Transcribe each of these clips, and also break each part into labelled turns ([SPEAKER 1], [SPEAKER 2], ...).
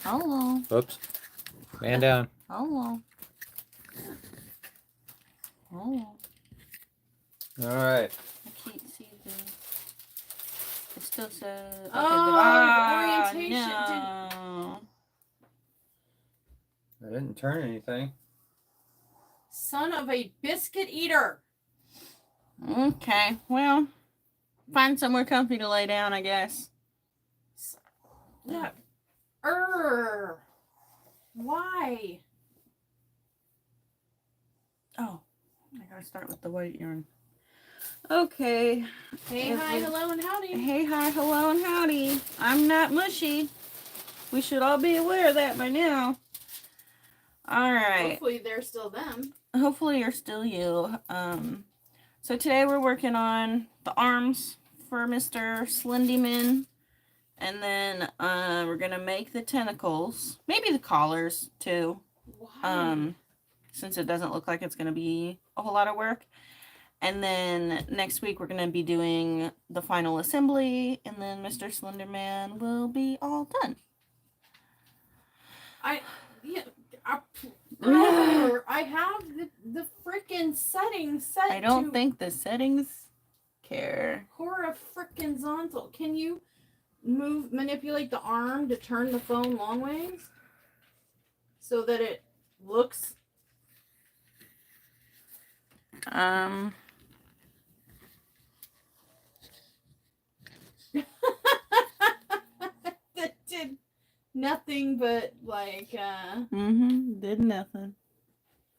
[SPEAKER 1] Hello.
[SPEAKER 2] Oops. Man down.
[SPEAKER 1] Hello. Hello.
[SPEAKER 2] All right.
[SPEAKER 1] I can't see the... It still says... Okay,
[SPEAKER 3] Oh, the orientation
[SPEAKER 1] no.
[SPEAKER 2] I didn't turn anything.
[SPEAKER 3] Son of a biscuit eater.
[SPEAKER 1] Okay, well, find somewhere comfy to lay down, I guess.
[SPEAKER 3] Yeah. Why?
[SPEAKER 1] Oh, I gotta start with the white yarn. Okay.
[SPEAKER 3] Hey, hi, hello, and howdy.
[SPEAKER 1] Hey, hi, hello, and howdy. I'm not mushy. We should all be aware of that by now. All right.
[SPEAKER 3] Hopefully they're still them.
[SPEAKER 1] Hopefully you're still you. So today we're working on the arms for Mr. Slenderman. And then we're gonna make the tentacles. Maybe the collars too.
[SPEAKER 3] Why?
[SPEAKER 1] Since it doesn't look like it's gonna be a whole lot of work. And then next week we're gonna be doing the final assembly, and then Mr. Slenderman will be all done.
[SPEAKER 3] I have the freaking settings set.
[SPEAKER 1] I don't think the settings care.
[SPEAKER 3] Horizontal. Can you manipulate the arm to turn the phone long ways so that it looks? That did nothing but like
[SPEAKER 1] did nothing.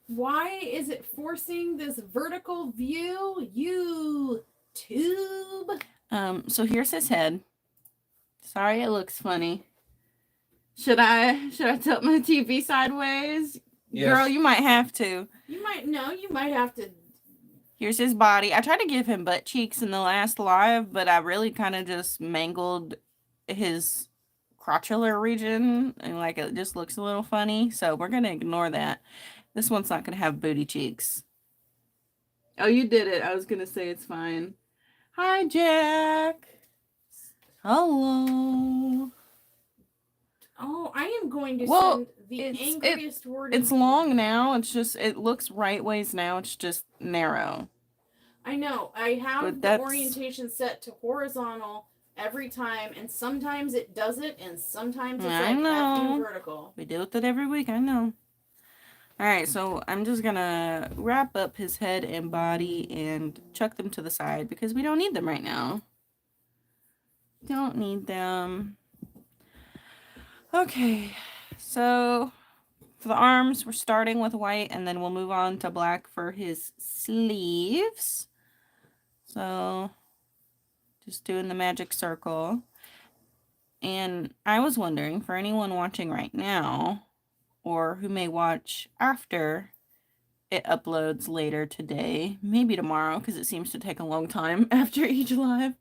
[SPEAKER 3] Why is it forcing this vertical view? YouTube.
[SPEAKER 1] So here's his head. Sorry, it looks funny. Should I tilt my TV sideways? Yes. Girl, you might have to.
[SPEAKER 3] You might have to.
[SPEAKER 1] Here's his body. I tried to give him butt cheeks in the last live, but I really kind of just mangled his crotchular region, and like it just looks a little funny. So we're gonna ignore that. This one's not gonna have booty cheeks. Oh, you did it. I was gonna say it's fine. Hi, Jack. Hello.
[SPEAKER 3] Oh, I am going to send the angriest word.
[SPEAKER 1] It's long now. It's just, it looks right ways now. It's just narrow.
[SPEAKER 3] I know. I have the orientation set to horizontal every time, and sometimes it does it, and sometimes it's like vertical.
[SPEAKER 1] We deal with it every week. I know. All right, so I'm just gonna wrap up his head and body and chuck them to the side because we don't need them right now. Don't need them. Okay, so for the arms, we're starting with white, and then we'll move on to black for his sleeves. So just doing the magic circle. And I was wondering, for anyone watching right now, or who may watch after it uploads later today, maybe tomorrow, because it seems to take a long time after each live.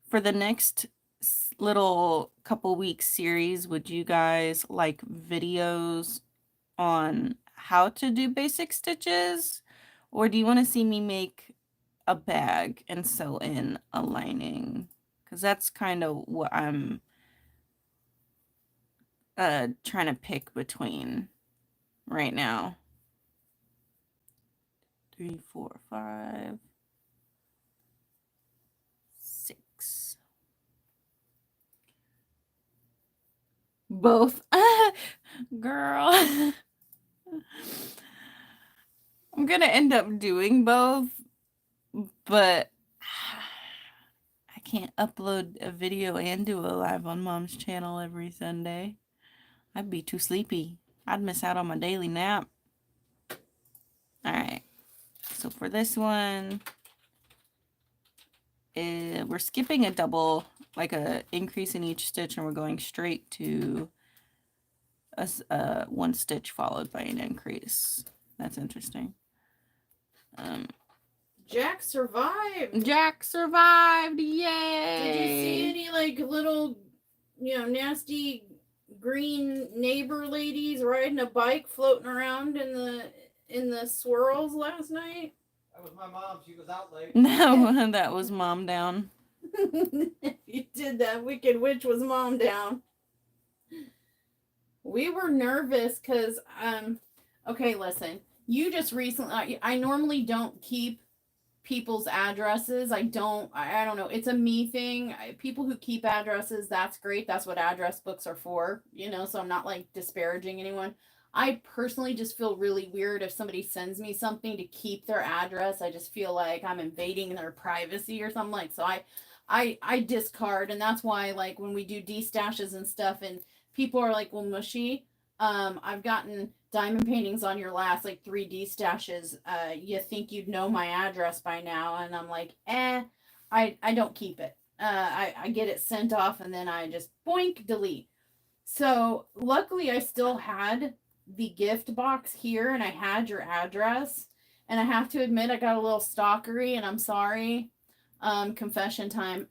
[SPEAKER 1] For the next little couple weeks series, would you guys like videos on how to do basic stitches? Or do you want to see me make a bag and sew in a lining? Because that's kind of what I'm trying to pick between right now. 3, 4, 5, 6. Both. Girl. I'm gonna end up doing both, but I can't upload a video and do a live on Mom's channel every Sunday. I'd be too sleepy. I'd miss out on my daily nap. Alright. So for this one, we're skipping a double, like a increase in each stitch, and we're going straight to a one stitch followed by an increase. That's interesting.
[SPEAKER 3] Jack survived.
[SPEAKER 1] Jack survived. Yay!
[SPEAKER 3] Did you see any like little, nasty green neighbor ladies riding a bike floating around in the swirls last night?
[SPEAKER 2] That was my mom. She was out late.
[SPEAKER 1] No, that was Mom down.
[SPEAKER 3] You did that. Wicked Witch was Mom down. We were nervous because, okay, listen. You just recently, I normally don't keep people's addresses. I don't know. It's a me thing. People who keep addresses, that's great. That's what address books are for, you know, so I'm not like disparaging anyone. I personally just feel really weird if somebody sends me something to keep their address. I just feel like I'm invading their privacy or something like. So I discard, and that's why like when we do destashes and stuff and people are like, well, mushy, I've gotten diamond paintings on your last like 3D stashes. You think you'd know my address by now, and I'm like, I don't keep it. I get it sent off and then I just boink delete. So luckily I still had the gift box here and I had your address, and I have to admit I got a little stalkery, and I'm sorry. Confession time.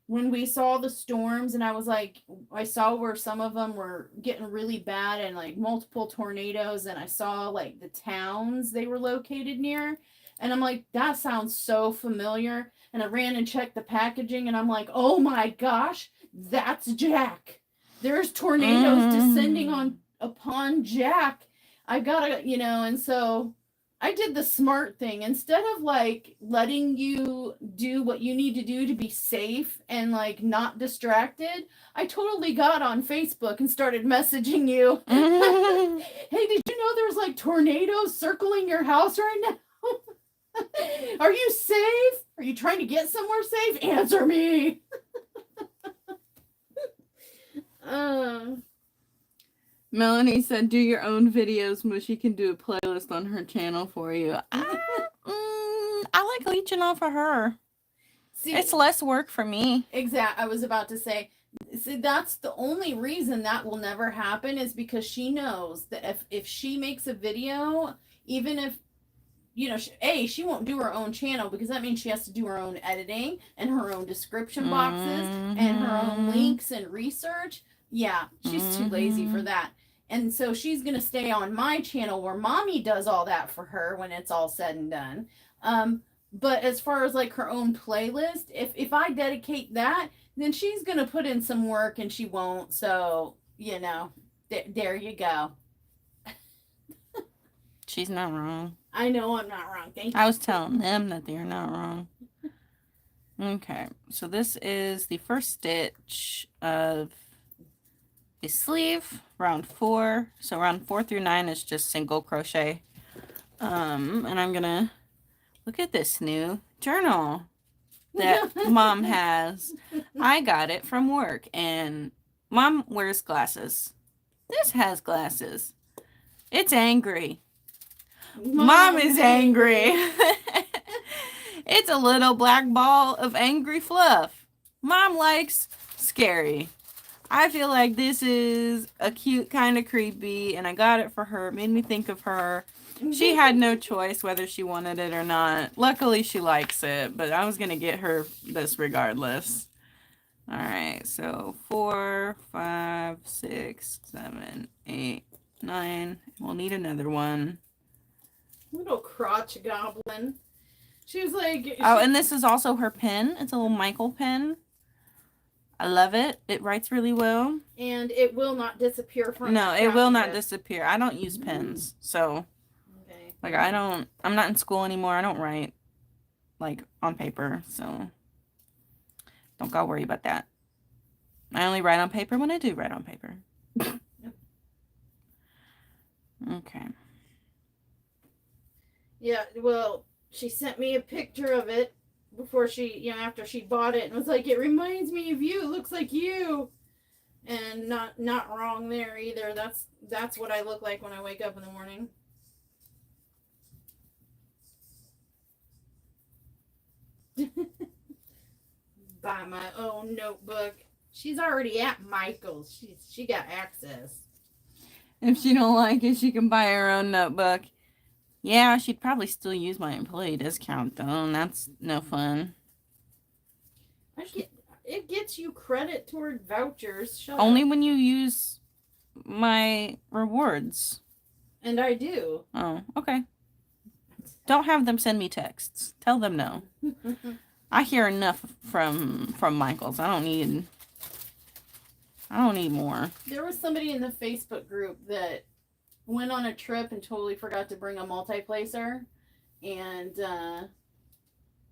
[SPEAKER 3] When we saw the storms and I was like, I saw where some of them were getting really bad and like multiple tornadoes, and I saw like the towns they were located near, and I'm like, that sounds so familiar. And I ran and checked the packaging, and I'm like, oh my gosh, that's Jack. There's tornadoes descending upon Jack. I gotta, you know, and so I did the smart thing. Instead of like letting you do what you need to do to be safe and like not distracted, I totally got on Facebook and started messaging you. Hey, did you know there's like tornadoes circling your house right now? Are you safe? Are you trying to get somewhere safe? Answer me.
[SPEAKER 1] Melanie said, do your own videos. Mushy can do a playlist on her channel for you. I like leeching off of her. See, it's less work for me.
[SPEAKER 3] Exactly. I was about to say, see, that's the only reason that will never happen is because she knows that if she makes a video, even if, you know, she won't do her own channel because that means she has to do her own editing and her own description boxes and her own links and research. Yeah, she's too lazy for that. And so she's going to stay on my channel where mommy does all that for her when it's all said and done. But as far as like her own playlist, if I dedicate that, then she's going to put in some work and she won't. So, you know, there you go.
[SPEAKER 1] She's not wrong.
[SPEAKER 3] I know I'm not wrong. Thank you.
[SPEAKER 1] I was telling them that they're not wrong. Okay, so this is the first stitch of a sleeve, round 4. So round 4 through 9 is just single crochet. And I'm gonna look at this new journal that Mom has. I got it from work, and Mom wears glasses. This has glasses. It's angry. Mom is angry. It's a little black ball of angry fluff. Mom likes scary. I feel like this is a cute, kind of creepy, and I got it for her. It made me think of her. She had no choice whether she wanted it or not. Luckily, she likes it, but I was going to get her this regardless. All right, so 4, 5, 6, 7, 8, 9. We'll need another one.
[SPEAKER 3] Little crotch goblin. She was like...
[SPEAKER 1] Oh, and this is also her pen. It's a little Michael pen. I love it. It writes really well.
[SPEAKER 3] And it will not disappear from...
[SPEAKER 1] No, it will not disappear. I don't use pens, so... Okay. Like, I'm not in school anymore. I don't write, like, on paper, so... Don't gotta worry about that. I only write on paper when I do write on paper. Okay.
[SPEAKER 3] Yeah, well, she sent me a picture of it before she, you know, after she bought it, and was like, it reminds me of you. It looks like you. And not wrong there either. That's what I look like when I wake up in the morning. Buy my own notebook. She's already at Michael's. She got access.
[SPEAKER 1] If she don't like it, she can buy her own notebook. Yeah, she'd probably still use my employee discount, though, and that's no fun.
[SPEAKER 3] It gets you credit toward vouchers. Shut
[SPEAKER 1] Only
[SPEAKER 3] up.
[SPEAKER 1] when you use my rewards.
[SPEAKER 3] And I do.
[SPEAKER 1] Oh, okay. Don't have them send me texts. Tell them no. I hear enough from Michael's. I don't I don't need more.
[SPEAKER 3] There was somebody in the Facebook group that went on a trip and totally forgot to bring a multi-placer. And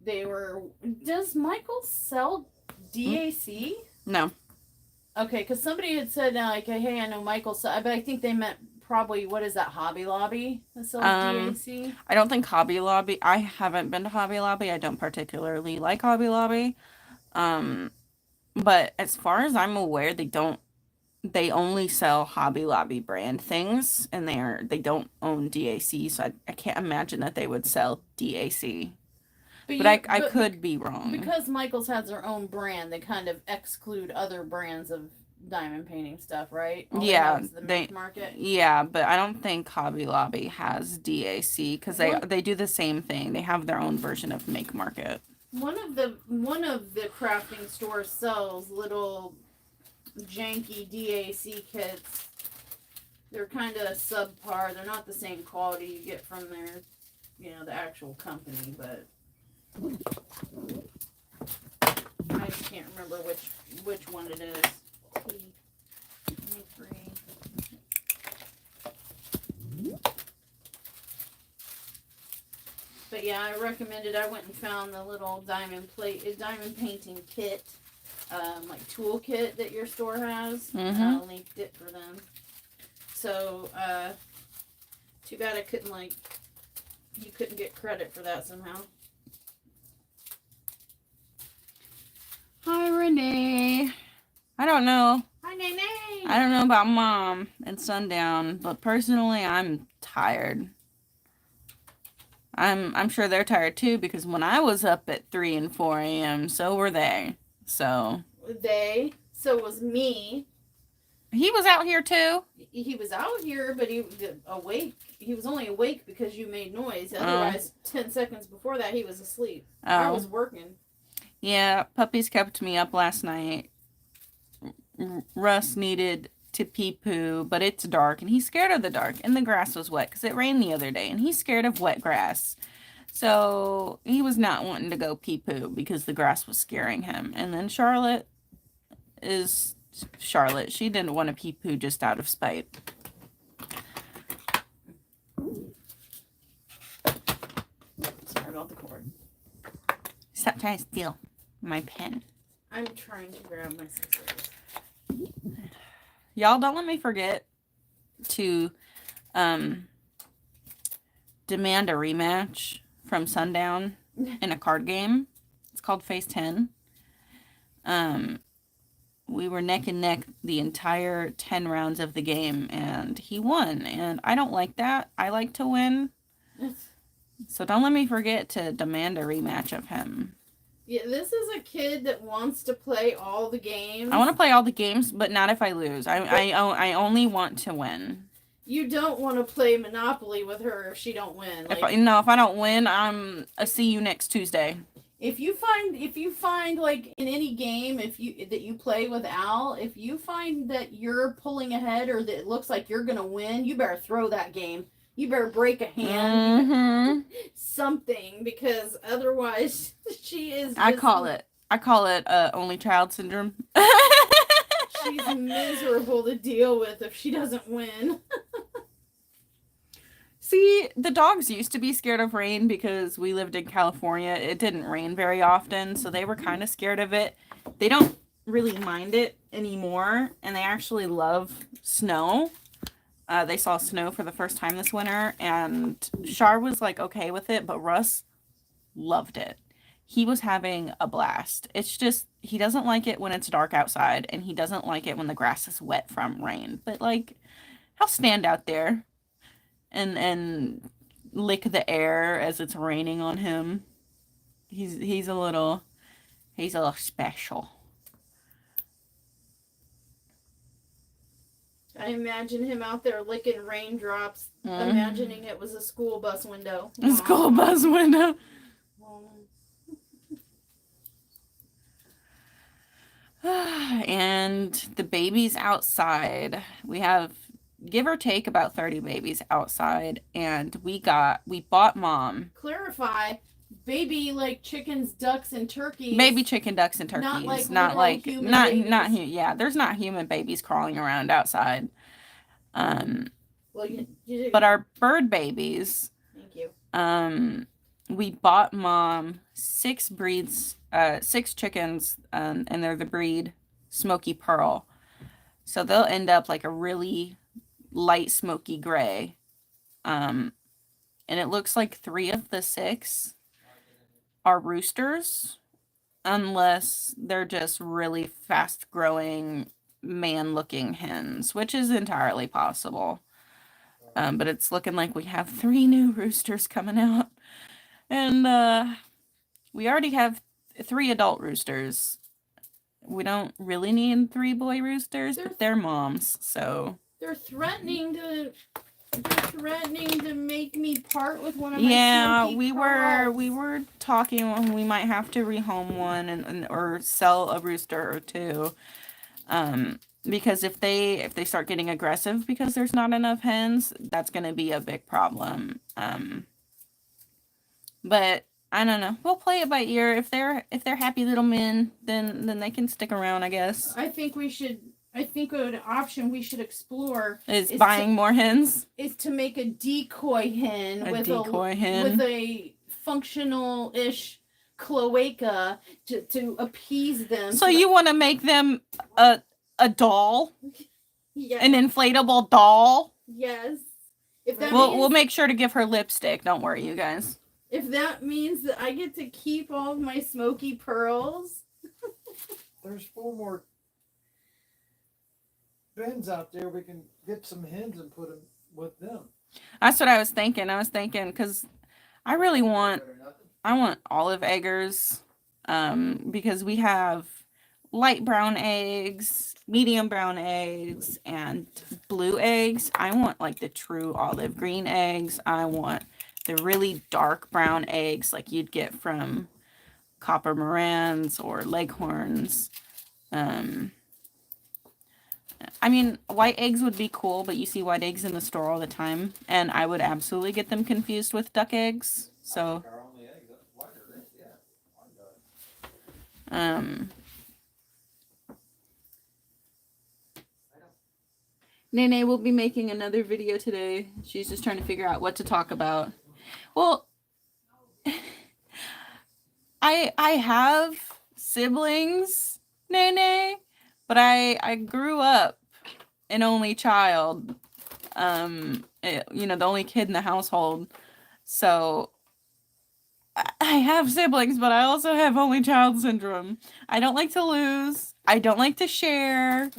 [SPEAKER 3] they were... Does Michael sell DAC?
[SPEAKER 1] No.
[SPEAKER 3] Okay, because somebody had said, like, hey, I know Michael, but I think they meant probably, what is that, Hobby Lobby that sells DAC?
[SPEAKER 1] I don't think Hobby Lobby, I haven't been to Hobby Lobby. I don't particularly like Hobby Lobby. But as far as I'm aware, they only sell Hobby Lobby brand things, and they don't own DAC, so I can't imagine that they would sell DAC. But I could be wrong.
[SPEAKER 3] Because Michael's has their own brand, they kind of exclude other brands of diamond painting stuff, right? All
[SPEAKER 1] Yeah,
[SPEAKER 3] the make market.
[SPEAKER 1] Yeah, but I don't think Hobby Lobby has DAC because they do the same thing. They have their own version of Make Market.
[SPEAKER 3] One of the crafting stores sells little janky DAC kits. They're kind of subpar. They're not the same quality you get from their, the actual company, but I just can't remember which one it is. But yeah, I recommended. I went and found the little diamond painting kit, like tool kit that your store has.
[SPEAKER 1] Mm-hmm.
[SPEAKER 3] I linked it for them. So, too bad you couldn't get credit for that somehow.
[SPEAKER 1] Hi, Renee. I don't know.
[SPEAKER 3] Hi, Nene.
[SPEAKER 1] I don't know about Mom and Sundown, but personally, I'm tired. I'm sure they're tired too, because when I was up at 3 and 4 a.m., so were they. So
[SPEAKER 3] was me.
[SPEAKER 1] He was out here too.
[SPEAKER 3] He was out here, but he was awake. He was only awake because you made noise. Otherwise, 10 seconds before that, he was asleep. I was working.
[SPEAKER 1] Yeah, puppies kept me up last night. Russ needed to pee-poo, but it's dark, and he's scared of the dark, and the grass was wet because it rained the other day, and he's scared of wet grass. So he was not wanting to go pee-poo because the grass was scaring him. And then Charlotte. She didn't want to pee-poo just out of spite.
[SPEAKER 3] Sorry about the cord.
[SPEAKER 1] Stop trying to steal my pen.
[SPEAKER 3] I'm trying to grab my scissors.
[SPEAKER 1] Y'all, don't let me forget to demand a rematch from Sundown in a card game. It's called Phase 10. We were neck and neck the entire 10 rounds of the game, and he won. And I don't like that. I like to win. So don't let me forget to demand a rematch of him.
[SPEAKER 3] Yeah, this is a kid that wants to play all the games.
[SPEAKER 1] I want to play all the games, but not if I lose. I only want to win.
[SPEAKER 3] You don't want to play Monopoly with her if she don't win.
[SPEAKER 1] If I don't win, I'm a see you next Tuesday.
[SPEAKER 3] If you find like in any game that you play with Al, if you find that you're pulling ahead or that it looks like you're gonna win, you better throw that game. You better break a hand, something, because otherwise she is.
[SPEAKER 1] I call it only child syndrome.
[SPEAKER 3] She's miserable to deal with if she doesn't win.
[SPEAKER 1] See, the dogs used to be scared of rain because we lived in California. It didn't rain very often, so they were kind of scared of it. They don't really mind it anymore, and they actually love snow. They saw snow for the first time this winter, and Char was like okay with it, but Russ loved it. He was having a blast. It's just he doesn't like it when it's dark outside, and he doesn't like it when the grass is wet from rain. But like, he'll stand out there and lick the air as it's raining on him. He's a little special.
[SPEAKER 3] I imagine him out there licking raindrops, imagining it was a school bus window.
[SPEAKER 1] A school bus window. And the babies outside. We have, give or take, about 30 babies outside, and we bought Mom.
[SPEAKER 3] Clarify, baby like chickens, ducks, and turkeys.
[SPEAKER 1] Baby chicken, ducks, and turkeys.
[SPEAKER 3] Not like literal human babies.
[SPEAKER 1] Yeah, there's not human babies crawling around outside.
[SPEAKER 3] Well, you
[SPEAKER 1] But our bird babies,
[SPEAKER 3] thank you.
[SPEAKER 1] we bought Mom 6 chickens, and they're the breed Smoky Pearl. So they'll end up like a really light smoky gray. And it looks like 3 of the 6 are roosters, unless they're just really fast growing man looking hens, which is entirely possible. But it's looking like we have 3 new roosters coming out. And we already have 3 adult roosters. We don't really need 3 boy roosters, but they're moms, so
[SPEAKER 3] they're threatening to make me part with one of my
[SPEAKER 1] we were talking when we might have to rehome one and or sell a rooster or 2. Because if they start getting aggressive because there's not enough hens, that's going to be a big problem. But I don't know. We'll play it by ear. If they're happy little men, then they can stick around, I guess.
[SPEAKER 3] I think an option we should explore
[SPEAKER 1] is buying more hens.
[SPEAKER 3] Is to make a decoy hen with a functional-ish cloaca to appease them.
[SPEAKER 1] So you want to make them a doll?
[SPEAKER 3] Yes.
[SPEAKER 1] An inflatable doll?
[SPEAKER 3] Yes. If that
[SPEAKER 1] we'll make sure to give her lipstick. Don't worry, you guys.
[SPEAKER 3] If that means that I get to keep all of my smoky pearls.
[SPEAKER 4] There's 4 more bins out there. We can get some hens and put them with them.
[SPEAKER 1] That's what I was thinking. Because I really want olive eggers, because we have light brown eggs, medium brown eggs, and blue eggs. I want like the true olive green eggs. I want the really dark brown eggs like you'd get from Copper Morans or Leghorns. I mean, white eggs would be cool, but you see white eggs in the store all the time, and I would absolutely get them confused with duck eggs. So, Nene will be making another video today. She's just trying to figure out what to talk about. Well, I have siblings, Nene, but I grew up an only child. The only kid in the household. So I have siblings, but I also have only child syndrome. I don't like to lose. I don't like to share.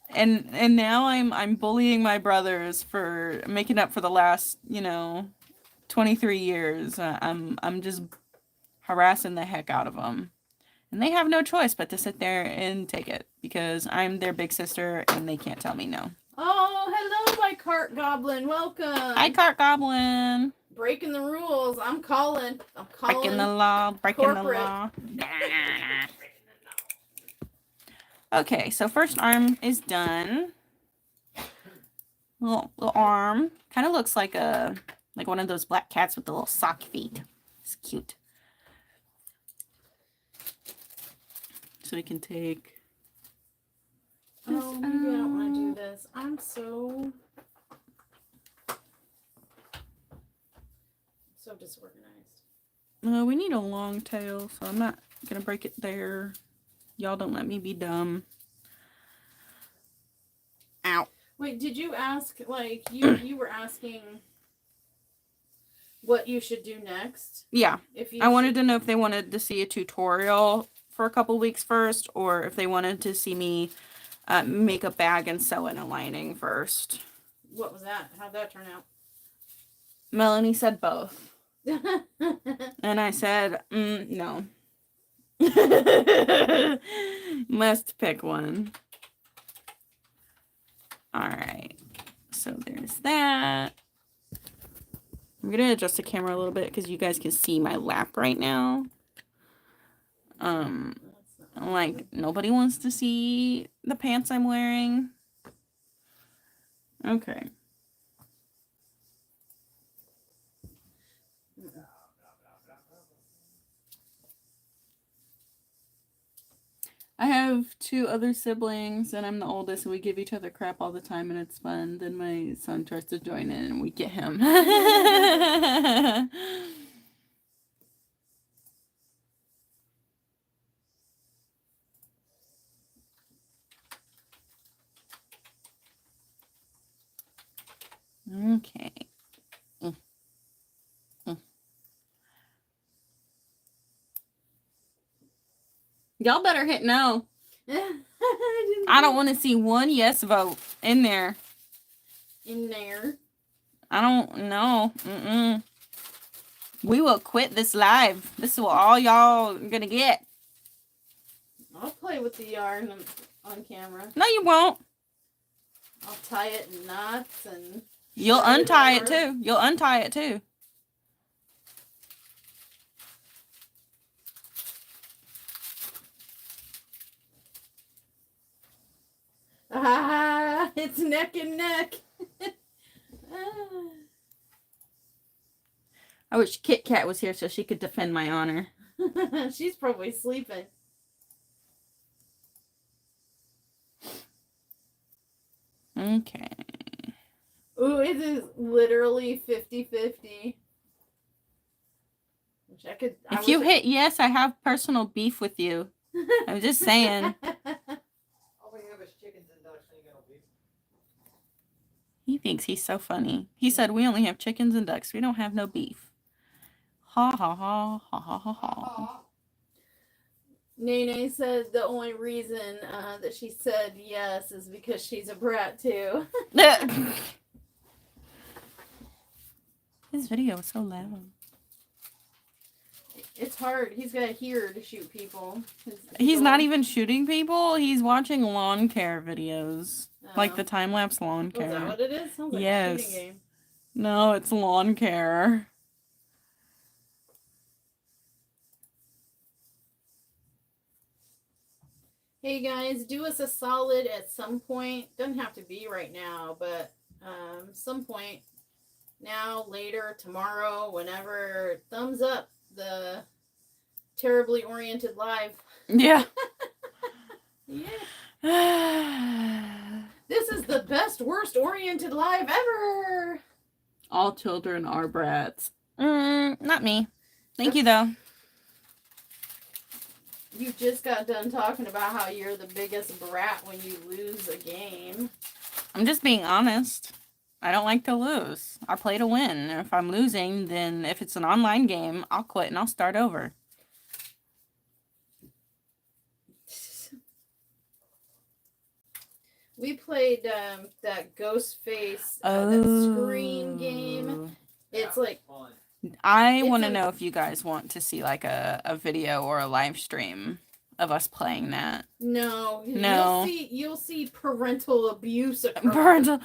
[SPEAKER 1] And now I'm bullying my brothers for making up for the last, 23 years. I'm just harassing the heck out of them. And they have no choice but to sit there and take it because I'm their big sister and they can't tell me no.
[SPEAKER 3] Oh, hello, my cart goblin. Welcome.
[SPEAKER 1] Hi, cart goblin.
[SPEAKER 3] Breaking the rules. I'm calling.
[SPEAKER 1] Breaking the law. Breaking the law. Okay, so first arm is done. Little arm. Kind of looks like one of those black cats with the little sock feet. It's cute. So we can take this.
[SPEAKER 3] Oh, maybe I don't want to do this. I'm so disorganized.
[SPEAKER 1] We need a long tail, so I'm not gonna break it there. Y'all don't let me be dumb. Ow.
[SPEAKER 3] Wait, did you ask, like, you were asking what you should do next?
[SPEAKER 1] Yeah. I wanted to know if they wanted to see a tutorial for a couple weeks first, or if they wanted to see me make a bag and sew in a lining first.
[SPEAKER 3] What was that? How'd that turn out?
[SPEAKER 1] Melanie said both. And I said, no. Must pick one. Alright. So there's that. I'm going to adjust the camera a little bit because you guys can see my lap right now. Like, nobody wants to see the pants I'm wearing. Okay. I have two other siblings, and I'm the oldest, and we give each other crap all the time, and it's fun. Then my son tries to join in, and we get him. Okay. Y'all better hit no. I don't want to see one yes vote in there.
[SPEAKER 3] In there.
[SPEAKER 1] I don't know. We will quit this live. This is what all y'all gonna get.
[SPEAKER 3] I'll play with the yarn on camera.
[SPEAKER 1] No, you won't.
[SPEAKER 3] I'll tie it in knots and...
[SPEAKER 1] You'll
[SPEAKER 3] shred
[SPEAKER 1] untie it
[SPEAKER 3] over.
[SPEAKER 1] too. You'll untie it too.
[SPEAKER 3] Ah, it's neck and neck.
[SPEAKER 1] I wish Kit Kat was here so she could defend my honor.
[SPEAKER 3] She's probably sleeping.
[SPEAKER 1] Okay.
[SPEAKER 3] Ooh, it is literally 50-50. Wish I could.
[SPEAKER 1] If you hit yes, I have personal beef with you. I'm just saying.
[SPEAKER 4] All we have is chickens and ducks. Ain't got no beef.
[SPEAKER 1] He thinks he's so funny. He said we only have chickens and ducks. We don't have no beef. Ha ha ha ha ha ha ha.
[SPEAKER 3] Nene said the only reason that she said yes is because she's a brat too.
[SPEAKER 1] This video is so loud.
[SPEAKER 3] It's hard. He's got a ear to shoot people.
[SPEAKER 1] He's not even shooting people. He's watching lawn care videos. Like the time-lapse lawn
[SPEAKER 3] Oh, is that
[SPEAKER 1] care.
[SPEAKER 3] what it is? Sounds like a
[SPEAKER 1] Yes.
[SPEAKER 3] shooting game.
[SPEAKER 1] No, it's lawn care.
[SPEAKER 3] Hey guys, do us a solid at some point. Doesn't have to be right now, but some point now, later, tomorrow, whenever. Thumbs up the Terribly Oriented Live.
[SPEAKER 1] Yeah.
[SPEAKER 3] Yeah. This is the best, worst oriented live ever.
[SPEAKER 1] All children are brats. Not me. Thank you, though.
[SPEAKER 3] You just got done talking about how you're the biggest brat when you lose a game.
[SPEAKER 1] I'm just being honest. I don't like to lose. I play to win. And if I'm losing, then if it's an online game, I'll quit and I'll start over.
[SPEAKER 3] We played that Ghostface, that Scream game. It's like...
[SPEAKER 2] fun.
[SPEAKER 1] I want to know if you guys want to see like a video or a live stream of us playing that.
[SPEAKER 3] No.
[SPEAKER 1] No.
[SPEAKER 3] You'll see parental abuse occur.
[SPEAKER 1] Parental.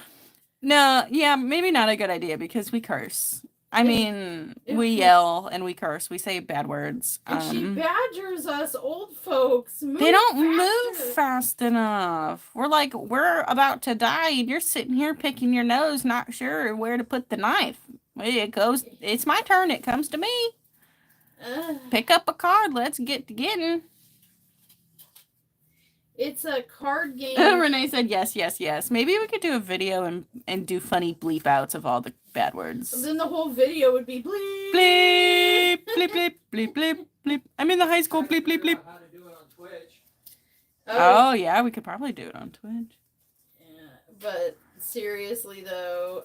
[SPEAKER 1] No, yeah, maybe not a good idea because we curse. I mean, we yell and we curse. We say bad words.
[SPEAKER 3] And she badgers us old folks.
[SPEAKER 1] They don't move fast enough. We're about to die and you're sitting here picking your nose, not sure where to put the knife. It's my turn. It comes to me. Pick up a card. Let's get to getting.
[SPEAKER 3] It's a card game.
[SPEAKER 1] Renee said yes, yes, yes. Maybe we could do a video and do funny bleep outs of all the bad words.
[SPEAKER 3] Then the whole video would be bleep.
[SPEAKER 1] Bleep, bleep, bleep, bleep, bleep, bleep. I'm in the high school. Bleep, bleep, bleep.
[SPEAKER 2] How to do it on Twitch.
[SPEAKER 1] Oh, yeah, we could probably do it on Twitch.
[SPEAKER 3] Yeah, but seriously though,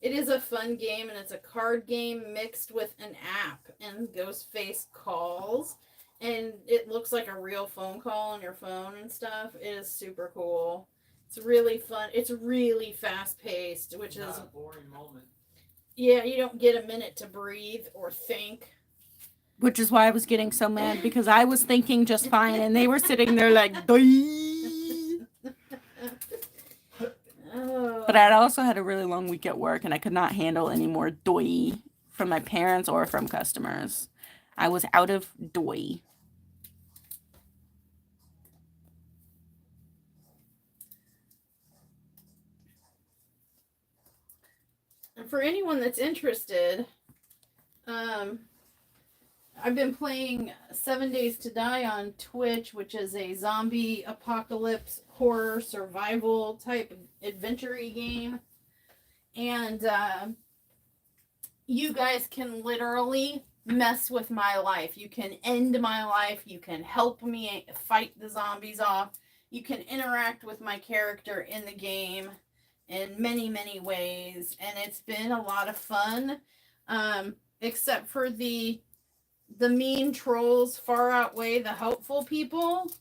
[SPEAKER 3] it is a fun game and it's a card game mixed with an app and Ghostface calls. And it looks like a real phone call on your phone and stuff. It is super cool. It's really fun. It's really fast paced, which is
[SPEAKER 2] a boring moment.
[SPEAKER 3] Yeah, you don't get a minute to breathe or think.
[SPEAKER 1] Which is why I was getting so mad because I was thinking just fine and they were sitting there like, "Doi."
[SPEAKER 3] Oh.
[SPEAKER 1] But I'd also had a really long week at work and I could not handle any more doi from my parents or from customers. I was out of doi.
[SPEAKER 3] And for anyone that's interested, I've been playing 7 Days to Die on Twitch, which is a zombie apocalypse horror survival type adventure-y game. And you guys can literally mess with my life. You can end my life. You can help me fight the zombies off. You can interact with my character in the game in many, many ways. And it's been a lot of fun. Except for the mean trolls far outweigh the helpful people.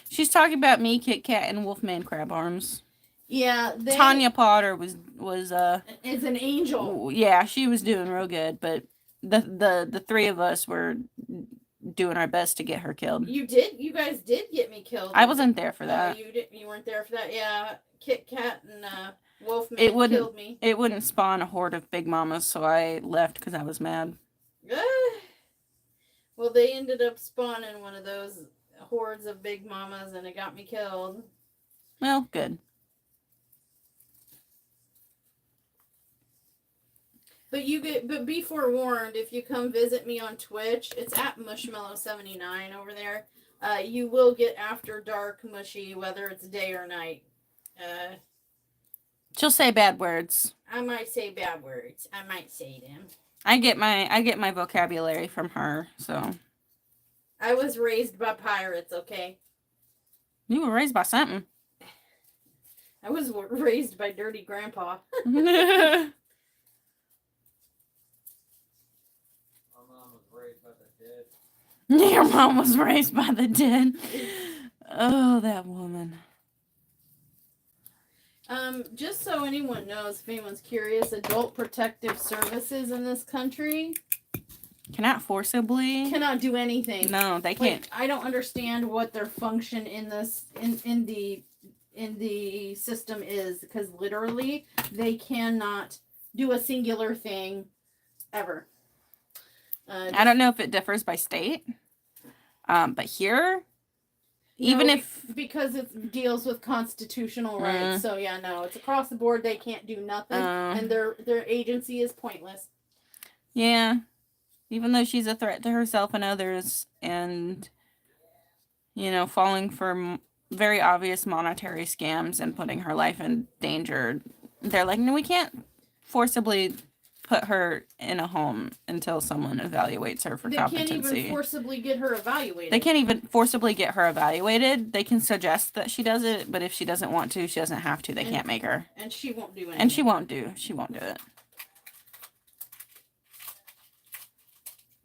[SPEAKER 1] She's talking about me, Kit Kat, and Wolfman Crab Arms.
[SPEAKER 3] Yeah,
[SPEAKER 1] Tanya Potter was
[SPEAKER 3] is an angel.
[SPEAKER 1] Yeah, she was doing real good, but the three of us were doing our best to get her killed.
[SPEAKER 3] You guys did get me killed.
[SPEAKER 1] I wasn't there for that.
[SPEAKER 3] You weren't there for that. Yeah, Kit Kat and Wolfman killed me.
[SPEAKER 1] It wouldn't spawn a horde of big mamas, so I left because I was mad.
[SPEAKER 3] Well, they ended up spawning one of those hordes of big mamas, and it got me killed.
[SPEAKER 1] Well, good.
[SPEAKER 3] But be forewarned, if you come visit me on Twitch, it's at Mushmallow79 over there. You will get after dark mushy, whether it's day or night.
[SPEAKER 1] She'll say bad words.
[SPEAKER 3] I might say bad words. I might say them.
[SPEAKER 1] I get my vocabulary from her, so.
[SPEAKER 3] I was raised by pirates, okay?
[SPEAKER 1] You were raised by something.
[SPEAKER 3] I was raised by Dirty Grandpa.
[SPEAKER 1] Your mom was raised by the dead. Oh, that woman.
[SPEAKER 3] Just so anyone knows, if anyone's curious, Adult Protective Services in this country
[SPEAKER 1] cannot
[SPEAKER 3] do anything.
[SPEAKER 1] No, they can't.
[SPEAKER 3] Like, I don't understand what their function in this in the system is, because literally they cannot do a singular thing ever.
[SPEAKER 1] I don't know if it differs by state, but here,
[SPEAKER 3] because it deals with constitutional rights, so yeah, no, it's across the board. They can't do nothing, and their agency is pointless.
[SPEAKER 1] Yeah, even though she's a threat to herself and others, and falling for very obvious monetary scams and putting her life in danger, they're like, no, we can't forcibly put her in a home until someone evaluates her for competency.
[SPEAKER 3] They can't even forcibly get her evaluated.
[SPEAKER 1] They can't even forcibly get her evaluated. They can suggest that she does it, but if she doesn't want to, she doesn't have to. They can't make her.
[SPEAKER 3] And she won't do anything.
[SPEAKER 1] And she won't do it.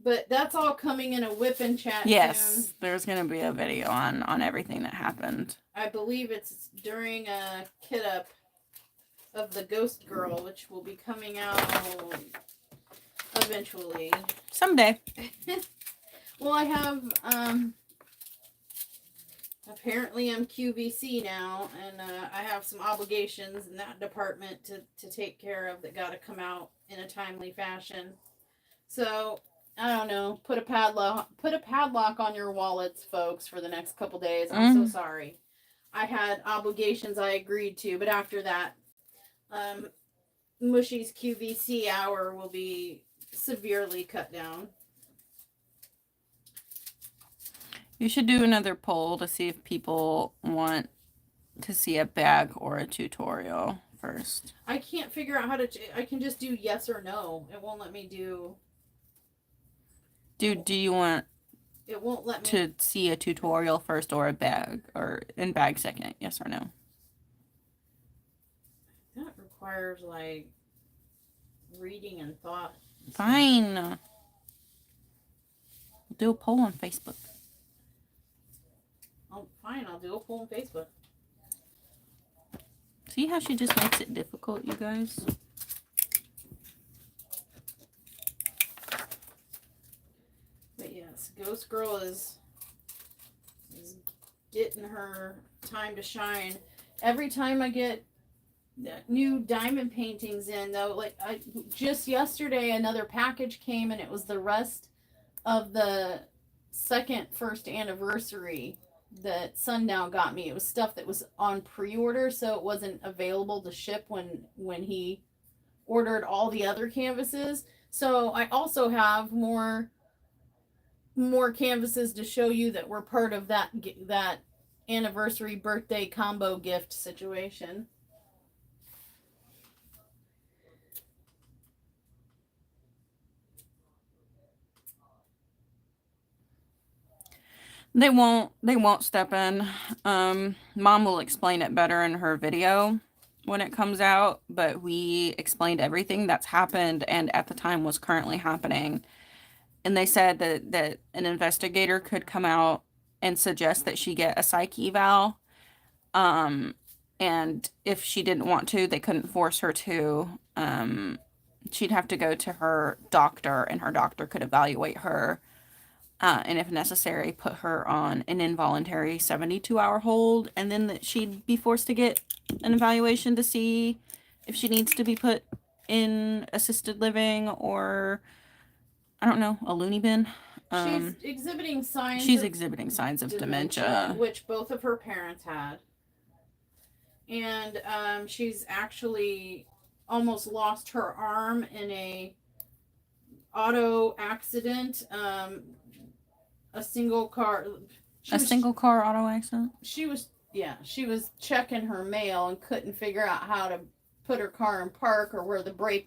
[SPEAKER 3] But that's all coming in a whipping chat
[SPEAKER 1] soon.
[SPEAKER 3] There's
[SPEAKER 1] going to be a video on everything that happened.
[SPEAKER 3] I believe it's during a kit up of the Ghost Girl, which will be coming out eventually.
[SPEAKER 1] Someday.
[SPEAKER 3] Well, I have, apparently I'm QVC now, and I have some obligations in that department to take care of that got to come out in a timely fashion. So, I don't know, put a padlock on your wallets, folks, for the next couple days. I'm so sorry. I had obligations I agreed to, but after that, Mushy's QVC hour will be severely cut down.
[SPEAKER 1] You should do another poll to see if people want to see a bag or a tutorial first.
[SPEAKER 3] I can't figure out how to... I can just do yes or no. It won't let me do...
[SPEAKER 1] Do you want...
[SPEAKER 3] It won't let me...
[SPEAKER 1] to see a tutorial first or a bag, or in bag second, yes or no?
[SPEAKER 3] That requires, like, reading and thought.
[SPEAKER 1] Fine. We'll do a poll on Facebook.
[SPEAKER 3] Oh, fine, I'll do a poll on Facebook.
[SPEAKER 1] See how she just makes it difficult, you guys?
[SPEAKER 3] But yes, Ghost Girl is getting her time to shine. Every time I get new diamond paintings in, though, like just yesterday another package came, and it was the rest of the first anniversary that Sundown got me. It was stuff that was on pre-order, so it wasn't available to ship when he ordered all the other canvases. So I also have more more canvases to show you that we're part of that anniversary birthday combo gift situation.
[SPEAKER 1] They won't step in. Mom will explain it better in her video when it comes out, but we explained everything that's happened and at the time was currently happening. And they said that an investigator could come out and suggest that she get a psych eval. And if she didn't want to, they couldn't force her to. She'd have to go to her doctor, and her doctor could evaluate her. And if necessary, put her on an involuntary 72-hour hold, and then that she'd be forced to get an evaluation to see if she needs to be put in assisted living or, I don't know, a loony bin.
[SPEAKER 3] She's exhibiting signs.
[SPEAKER 1] She's exhibiting signs of dementia,
[SPEAKER 3] which both of her parents had, and she's actually almost lost her arm in a auto accident. A single car
[SPEAKER 1] auto accident.
[SPEAKER 3] She was checking her mail and couldn't figure out how to put her car in park or where the brake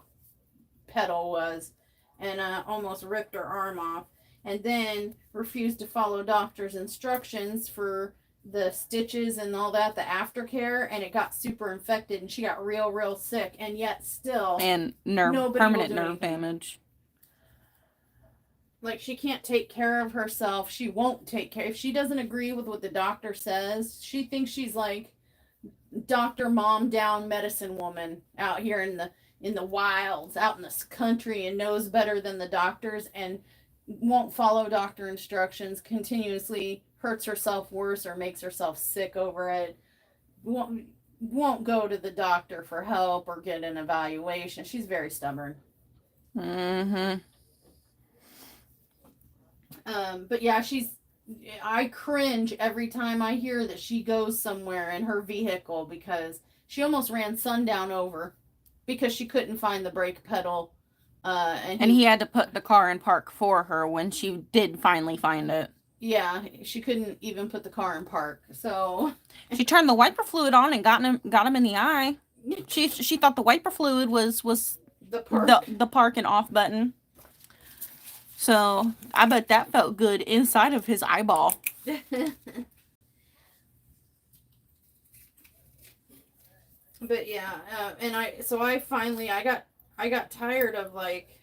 [SPEAKER 3] pedal was, and almost ripped her arm off, and then refused to follow doctor's instructions for the stitches and all that, the aftercare, and it got super infected and she got real sick, and yet still
[SPEAKER 1] and permanent nerve damage.
[SPEAKER 3] Like, she can't take care of herself. She won't take care. If she doesn't agree with what the doctor says, she thinks she's like Dr. Mom Down medicine woman out here in the wilds, out in this country, and knows better than the doctors and won't follow doctor instructions, continuously hurts herself worse or makes herself sick over it. Won't go to the doctor for help or get an evaluation. She's very stubborn.
[SPEAKER 1] Mm-hmm.
[SPEAKER 3] But yeah, I cringe every time I hear that she goes somewhere in her vehicle, because she almost ran Sundown over because she couldn't find the brake pedal. And
[SPEAKER 1] he had to put the car in park for her when she did finally find it.
[SPEAKER 3] Yeah, she couldn't even put the car in park. So
[SPEAKER 1] she turned the wiper fluid on and got him in the eye. She thought the wiper fluid was the park and off button. So I bet that felt good inside of his eyeball.
[SPEAKER 3] But yeah, and I got tired of like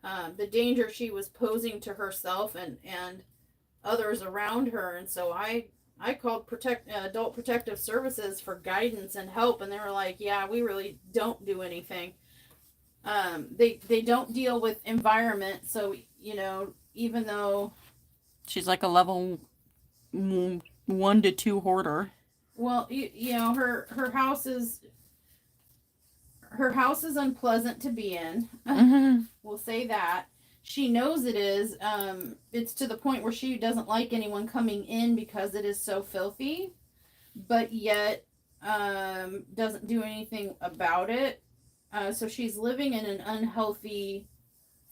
[SPEAKER 3] the danger she was posing to herself and others around her, and so I called Adult Protective Services for guidance and help, and they were like, yeah, we really don't do anything. They don't deal with environment, so even though
[SPEAKER 1] she's like a level 1 to 2 hoarder.
[SPEAKER 3] Well, her house is unpleasant to be in.
[SPEAKER 1] Mm-hmm.
[SPEAKER 3] We'll say that. She knows it is. It's to the point where she doesn't like anyone coming in because it is so filthy, but yet doesn't do anything about it. So she's living in an unhealthy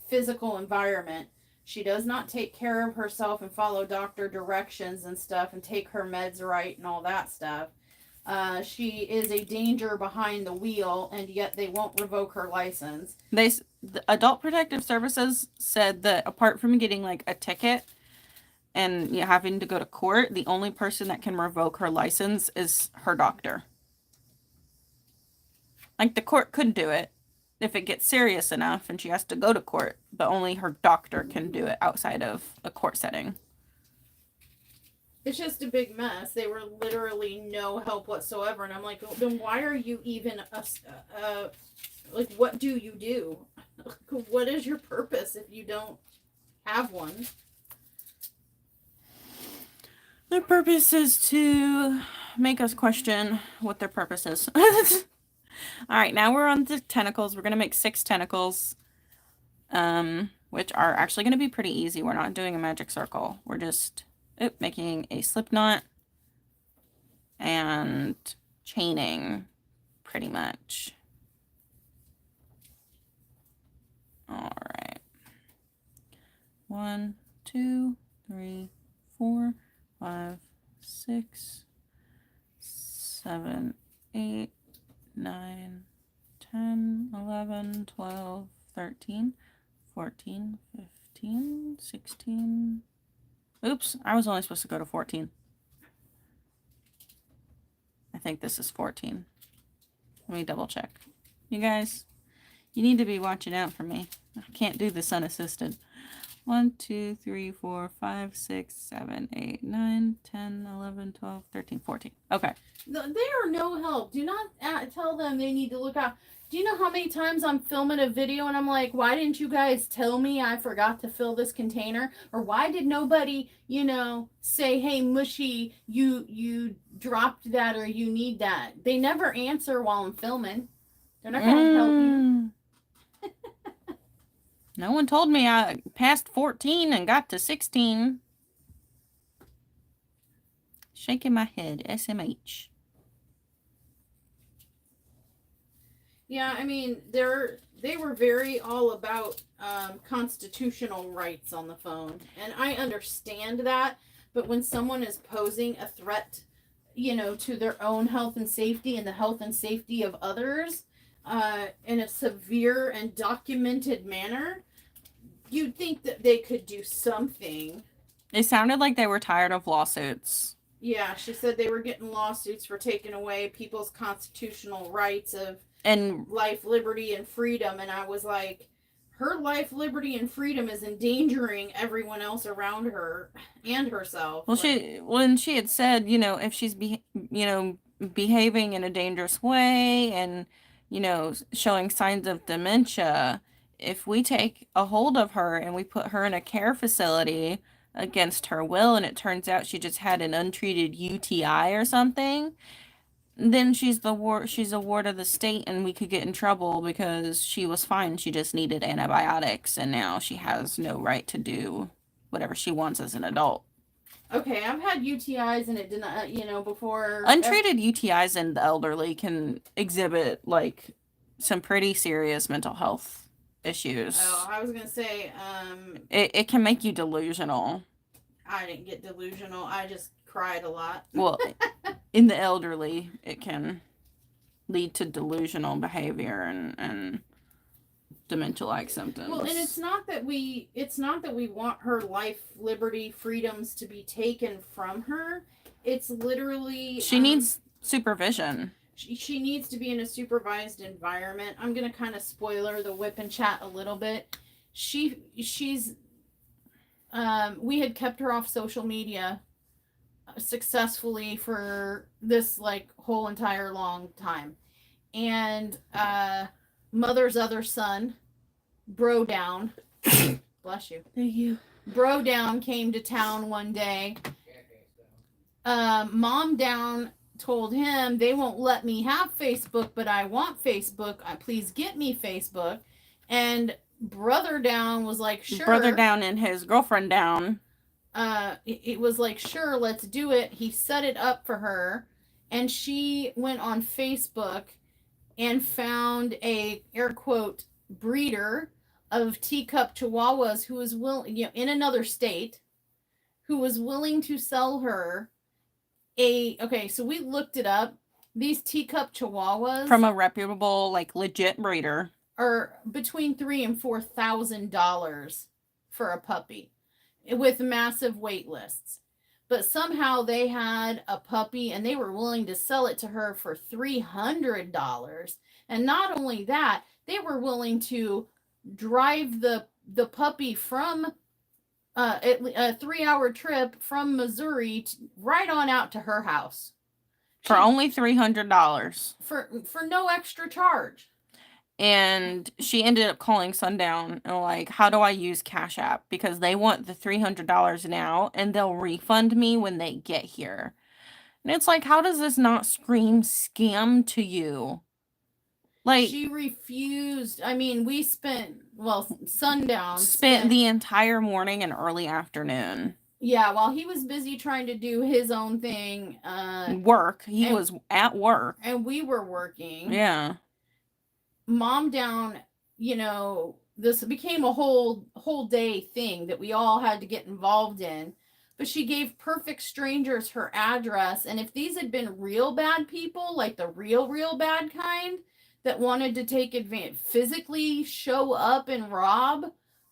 [SPEAKER 3] physical environment. She does not take care of herself and follow doctor directions and stuff and take her meds right and all that stuff. She is a danger behind the wheel, and yet they won't revoke her license.
[SPEAKER 1] The Adult Protective Services said that apart from getting like a ticket and having to go to court, the only person that can revoke her license is her doctor. Like, the court could do it if it gets serious enough and she has to go to court, but only her doctor can do it outside of a court setting.
[SPEAKER 3] It's just a big mess. They were literally no help whatsoever, and I'm like, well, then why are you even like, what do you do? What is your purpose if you don't have one?
[SPEAKER 1] Their purpose is to make us question what their purpose is. All right, now we're on the tentacles. We're going to make 6 tentacles, which are actually going to be pretty easy. We're not doing a magic circle. We're just making a slip knot and chaining, pretty much. All right. 1, 2, 3, 4, 5, 6, 7, 8, 9, 10, 11, 12, 13, 14, 15, 16. Oops, I was only supposed to go to 14. I think this is 14. Let me double check. You guys, you need to be watching out for me. I can't do this unassisted. 1, 2, 3, 4, 5, 6, 7, 8, 9, 10, 11, 12, 13, 14. Okay.
[SPEAKER 3] They are no help. Do not tell them they need to look out. Do you know how many times I'm filming a video and I'm like, why didn't you guys tell me I forgot to fill this container? Or why did nobody, say, hey, Mushy, you dropped that or you need that? They never answer while I'm filming. They're not going to help you.
[SPEAKER 1] No one told me I passed 14 and got to 16. Shaking my head. SMH.
[SPEAKER 3] Yeah, I mean, they were very all about constitutional rights on the phone. And I understand that. But when someone is posing a threat, to their own health and safety and the health and safety of others in a severe and documented manner, you'd think that they could do something.
[SPEAKER 1] It sounded like they were tired of lawsuits.
[SPEAKER 3] Yeah, she said they were getting lawsuits for taking away people's constitutional rights of life, liberty, and freedom. And I was like, her life, liberty, and freedom is endangering everyone else around her and herself.
[SPEAKER 1] Well, when she had said, if she's behaving in a dangerous way and, showing signs of dementia, if we take a hold of her and we put her in a care facility against her will and it turns out she just had an untreated UTI or something, then she's a ward of the state and we could get in trouble because she was fine. She just needed antibiotics and now she has no right to do whatever she wants as an adult.
[SPEAKER 3] Okay, I've had UTIs and it did not, before.
[SPEAKER 1] Untreated UTIs in the elderly can exhibit like some pretty serious mental health issues.
[SPEAKER 3] Oh, I was going to say,
[SPEAKER 1] it can make you delusional.
[SPEAKER 3] I didn't get delusional. I just cried a lot.
[SPEAKER 1] Well, in the elderly, it can lead to delusional behavior and dementia-like symptoms.
[SPEAKER 3] Well, and it's not that we want her life, liberty, freedoms to be taken from her. It's literally
[SPEAKER 1] she needs supervision.
[SPEAKER 3] She needs to be in a supervised environment. I'm gonna kind of spoiler the whip and chat a little bit. She's we had kept her off social media successfully for this whole entire long time, and mother's other son, Bro Down, bless you.
[SPEAKER 1] Thank you.
[SPEAKER 3] Bro Down came to town one day. Mom Down told him they won't let me have Facebook, but I want Facebook. Please get me Facebook. And Brother Down was like, sure.
[SPEAKER 1] Brother Down and his girlfriend Down.
[SPEAKER 3] It was like, sure, let's do it. He set it up for her, and she went on Facebook and found a air quote breeder of teacup chihuahuas who was willing, in another state, who was willing to sell her so we looked it up. These teacup chihuahuas
[SPEAKER 1] from a reputable, legit breeder
[SPEAKER 3] are between $3,000 and $4,000 for a puppy with massive wait lists. But somehow they had a puppy and they were willing to sell it to her for $300. And not only that, they were willing to drive the puppy from a 3-hour trip from Missouri right on out to her house
[SPEAKER 1] for only $300
[SPEAKER 3] for no extra charge.
[SPEAKER 1] And she ended up calling Sundown and how do I use Cash App, because they want the $300 now and they'll refund me when they get here. And it's how does this not scream scam to you?
[SPEAKER 3] She refused. I mean, we Sundown
[SPEAKER 1] spent the entire morning and early afternoon.
[SPEAKER 3] Yeah, while he was busy trying to do his own thing.
[SPEAKER 1] Work. He was at work.
[SPEAKER 3] And we were working.
[SPEAKER 1] Yeah.
[SPEAKER 3] Mom Down, this became a whole day thing that we all had to get involved in. But she gave perfect strangers her address, and if these had been real bad people, like the real bad kind that wanted to take advantage, physically show up and rob,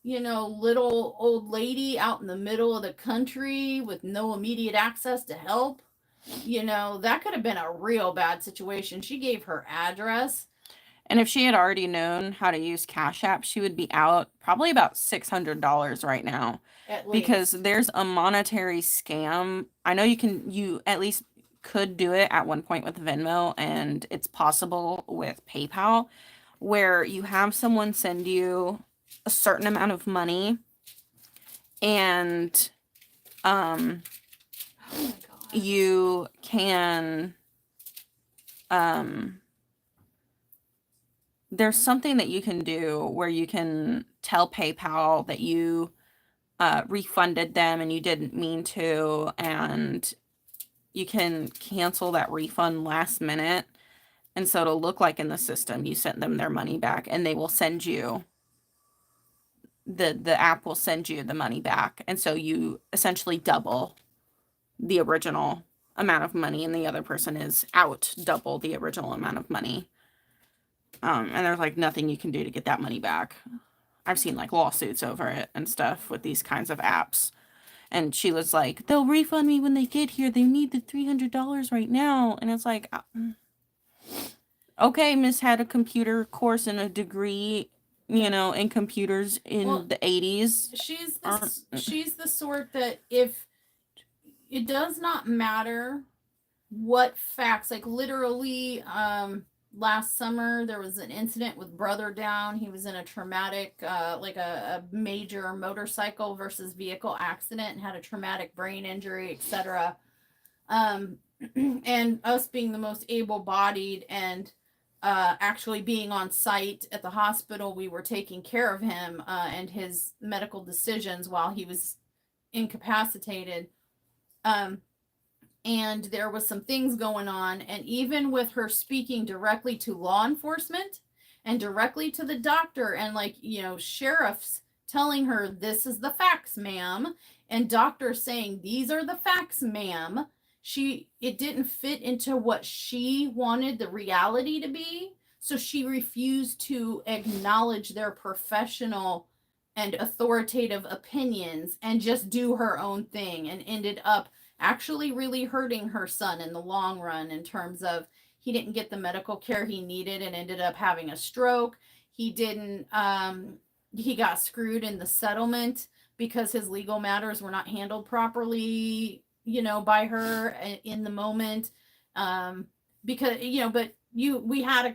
[SPEAKER 3] little old lady out in the middle of the country with no immediate access to help, that could have been a real bad situation. She gave her address.
[SPEAKER 1] And if she had already known how to use Cash App, she would be out probably about $600 right now.
[SPEAKER 3] At least.
[SPEAKER 1] Because there's a monetary scam. I know you at least could do it at one point with Venmo, and it's possible with PayPal, where you have someone send you a certain amount of money, and
[SPEAKER 3] Oh my God.
[SPEAKER 1] you can there's something that you can do where you can tell PayPal that you refunded them and you didn't mean to, and you can cancel that refund last minute, and so it'll look like in the system you sent them their money back, and they will send you the app will send you the money back, and so you essentially double the original amount of money, and the other person is out double the original amount of money. And there's like nothing you can do to get that money back. I've seen like lawsuits over it and stuff with these kinds of apps. And she was like, they'll refund me when they get here. They need the $300 right now. And it's like, okay, Miss had a computer course and a degree, in computers in the 80s.
[SPEAKER 3] She's the sort that if it does not matter what facts, like literally, last summer there was an incident with Brother Down. He was in a traumatic, like a major motorcycle versus vehicle accident and had a traumatic brain injury, etc. And us being the most able-bodied and actually being on site at the hospital, we were taking care of him and his medical decisions while he was incapacitated. And there was some things going on, and even with her speaking directly to law enforcement and directly to the doctor, and sheriffs telling her, this is the facts, ma'am, and doctors saying, these are the facts, ma'am, it didn't fit into what she wanted the reality to be, so she refused to acknowledge their professional and authoritative opinions and just do her own thing, and ended up actually really hurting her son in the long run, in terms of he didn't get the medical care he needed and ended up having a stroke. He got screwed in the settlement because his legal matters were not handled properly, by her in the moment. Because, but we had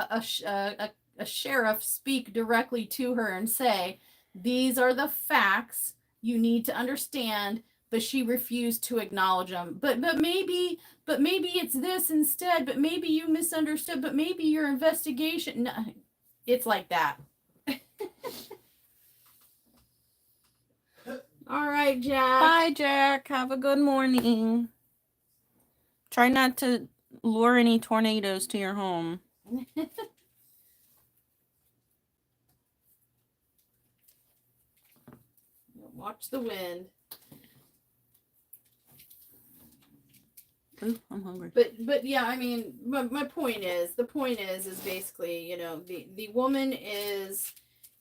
[SPEAKER 3] a sheriff speak directly to her and say, these are the facts you need to understand. But she refused to acknowledge them. But maybe it's this instead. But maybe you misunderstood. But maybe your investigation. No, it's like that. All right, Jack.
[SPEAKER 1] Bye, Jack. Have a good morning. Try not to lure any tornadoes to your home.
[SPEAKER 3] Watch the wind.
[SPEAKER 1] Ooh, I'm hungry.
[SPEAKER 3] But yeah, I mean, my point is basically, the woman is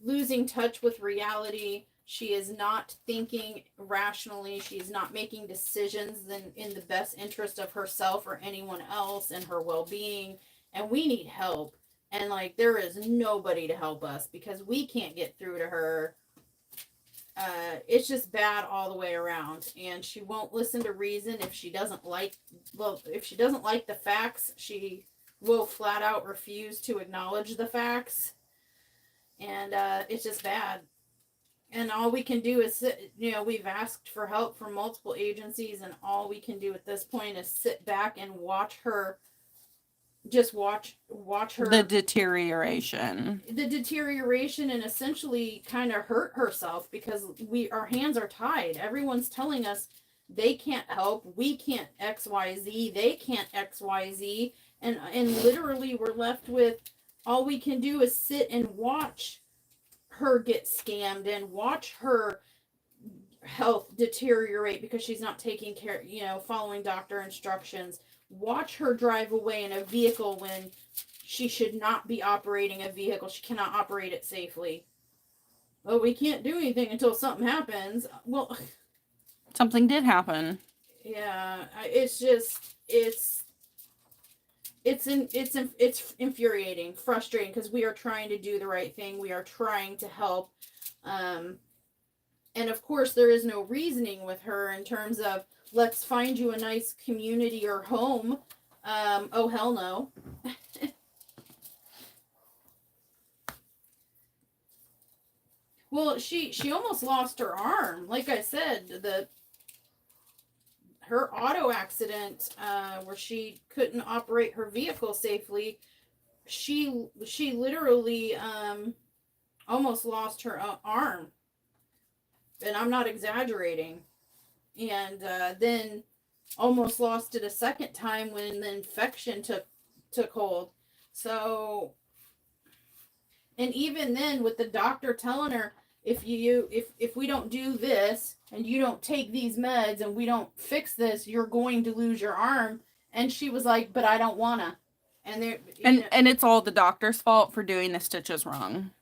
[SPEAKER 3] losing touch with reality. She is not thinking rationally. She's not making decisions in the best interest of herself or anyone else and her well-being. And we need help. And there is nobody to help us because we can't get through to her. It's just bad all the way around, and she won't listen to reason. If she doesn't like the facts, she will flat out refuse to acknowledge the facts, and it's just bad. And all we can do is sit. We've asked for help from multiple agencies, and all we can do at this point is sit back and watch her. Just watch her, the deterioration, and essentially kind of hurt herself, because our hands are tied. Everyone's telling us they can't help, we can't XYZ, they can't XYZ, and literally we're left with all we can do is sit and watch her get scammed and watch her health deteriorate because she's not taking care, following doctor instructions. Watch her drive away in a vehicle when she should not be operating a vehicle. She cannot operate it safely. Oh, we can't do anything until something happens. Well,
[SPEAKER 1] Something did happen.
[SPEAKER 3] yeah, it's just it's infuriating, frustrating, because we are trying to do the right thing. We are trying to help, and of course there is no reasoning with her in terms of let's find you a nice community or home. Oh hell no. Well, she almost lost her arm. Like I said, her auto accident, where she couldn't operate her vehicle safely, she literally almost lost her arm, and I'm not exaggerating. And then almost lost it a second time when the infection took hold. So, and even then, with the doctor telling her, if we don't do this and you don't take these meds and we don't fix this, you're going to lose your arm. And she was like, but I don't wanna. And there,
[SPEAKER 1] And it's all the doctor's fault for doing the stitches wrong.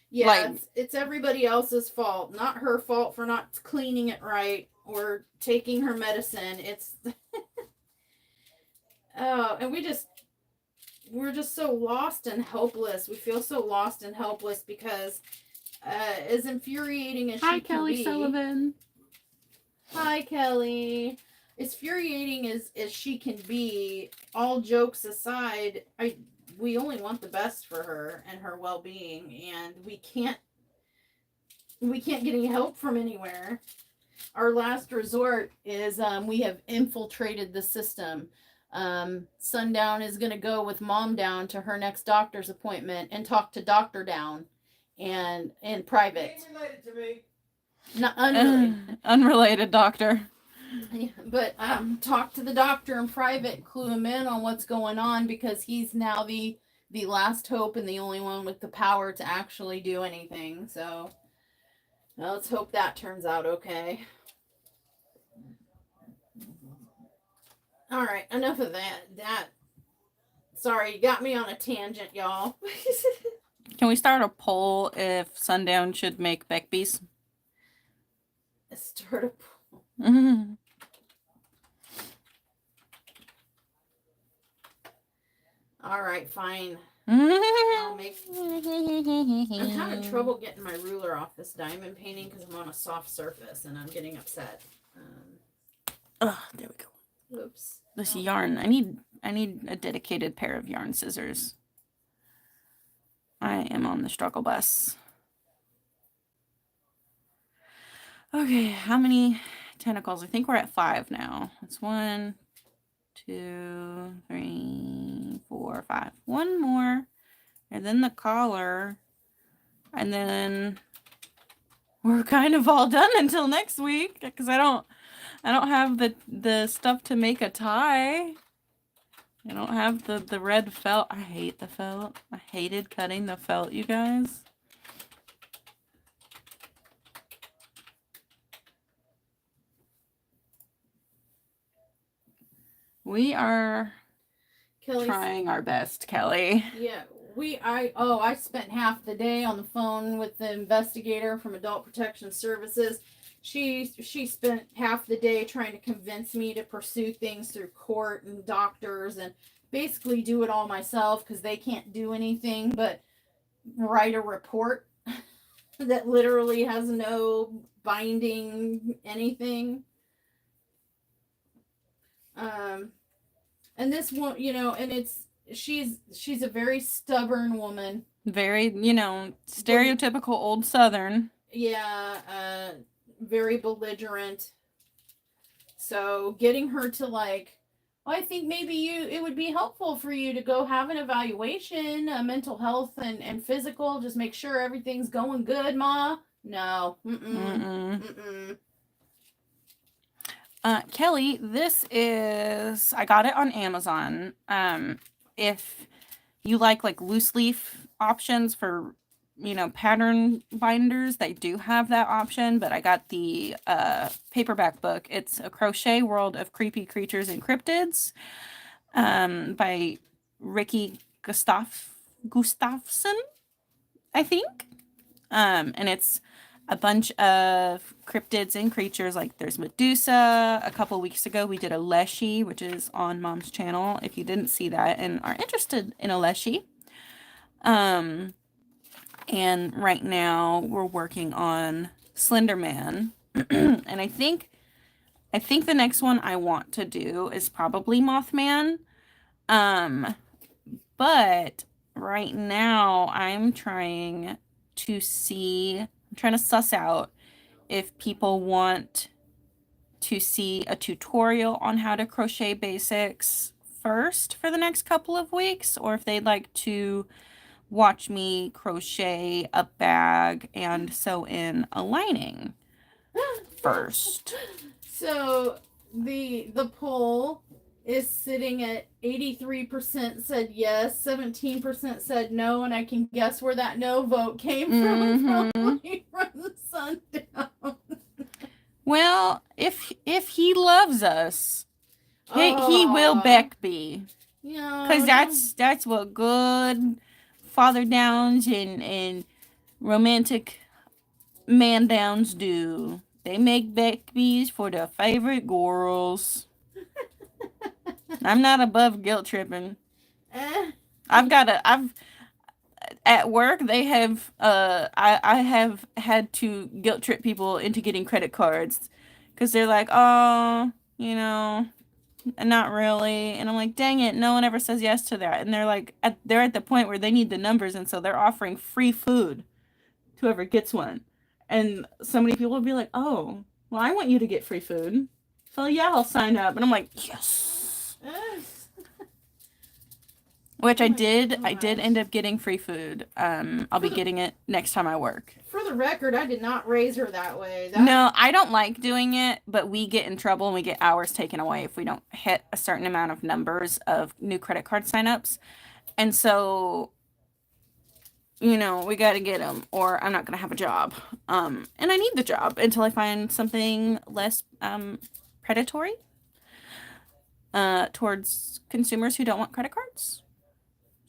[SPEAKER 3] yeah,
[SPEAKER 1] like-
[SPEAKER 3] it's everybody else's fault, not her fault for not cleaning it right or taking her medicine. It's and we're just so lost and helpless. We feel so lost and helpless because as infuriating as she can be.
[SPEAKER 1] Sullivan.
[SPEAKER 3] Hi, Kelly. As infuriating as she can be, all jokes aside, we only want the best for her and her well-being, and we can't get any help from anywhere. Our last resort is we have infiltrated the system. Sundown is going to go with Mom Down to her next doctor's appointment and talk to Dr. Down, and in private.
[SPEAKER 4] Ain't related to me.
[SPEAKER 3] Not unrelated.
[SPEAKER 1] Unrelated doctor.
[SPEAKER 3] Yeah, but talk to the doctor in private, clue him in on what's going on, because he's now the last hope and the only one with the power to actually do anything. So well, let's hope that turns out okay. All right, enough of that. Sorry, you got me on a tangent, y'all.
[SPEAKER 1] Can we start a poll if Sundown should make Beckbees?
[SPEAKER 3] Start a
[SPEAKER 1] Mm-hmm.
[SPEAKER 3] All right, fine. I'll make. I'm having trouble getting my ruler off this diamond painting because I'm on a soft surface and I'm getting upset.
[SPEAKER 1] Oh, there we go.
[SPEAKER 3] Whoops.
[SPEAKER 1] This yarn. I need a dedicated pair of yarn scissors. I am on the struggle bus. Okay, how many tentacles? I think we're at 5 now. It's 1, 2, 3, 4, 5. One more, and then the collar, and then we're kind of all done until next week because I don't have the stuff to make a tie. I don't have the red felt. I hate the felt. I hated cutting the felt, you guys. We are
[SPEAKER 3] Kelly's,
[SPEAKER 1] trying our best, Kelly.
[SPEAKER 3] yeah, I spent half the day on the phone with the investigator from Adult Protection Services. She spent half the day trying to convince me to pursue things through court and doctors and basically do it all myself because they can't do anything but write a report that literally has no binding anything. And this one, and she's a very stubborn woman.
[SPEAKER 1] Very, stereotypical old Southern.
[SPEAKER 3] Yeah, very belligerent. So getting her to I think maybe it would be helpful for you to go have an evaluation, mental health and physical. Just make sure everything's going good, Ma. No.
[SPEAKER 1] Kelly, this is, I got it on Amazon. If you like loose leaf options for pattern binders that do have that option, but I got the paperback book. It's A Crochet World of Creepy Creatures and Cryptids by Ricky Gustafson, I think. And it's a bunch of cryptids and creatures. Like there's Medusa. A couple weeks ago we did a Leshy, which is on Mom's channel if you didn't see that and are interested in a Leshy. And right now we're working on Slenderman. And I think the next one I want to do is probably Mothman. But right now I'm trying to suss out if people want to see a tutorial on how to crochet basics first for the next couple of weeks, or if they'd like to watch me crochet a bag and sew in a lining first.
[SPEAKER 3] So the poll is sitting at 83% said yes, 17% said no, and I can guess where that no vote came from. Probably from the sundown.
[SPEAKER 1] Well, if he loves us, he will Beckby.
[SPEAKER 3] Yeah.
[SPEAKER 1] Because that's what good father downs and romantic man downs do. They make Beckbys for their favorite girls. I'm not above guilt tripping. I've at work they have I have had to guilt trip people into getting credit cards because they're like, oh, not really, and I'm like, dang it, no one ever says yes to that, and they're like, they're at the point where they need the numbers, and so they're offering free food to whoever gets one, and so many people will be like, oh, well, I want you to get free food, so yeah, I'll sign up, and I'm like, yes. Which I did end up getting free food. I'll be getting it next time I work.
[SPEAKER 3] For the record, I did not raise her that way.
[SPEAKER 1] No, I don't like doing it, but we get in trouble and we get hours taken away if we don't hit a certain amount of numbers of new credit card signups. And so, we got to get them or I'm not going to have a job. And I need the job until I find something less predatory towards consumers who don't want credit cards.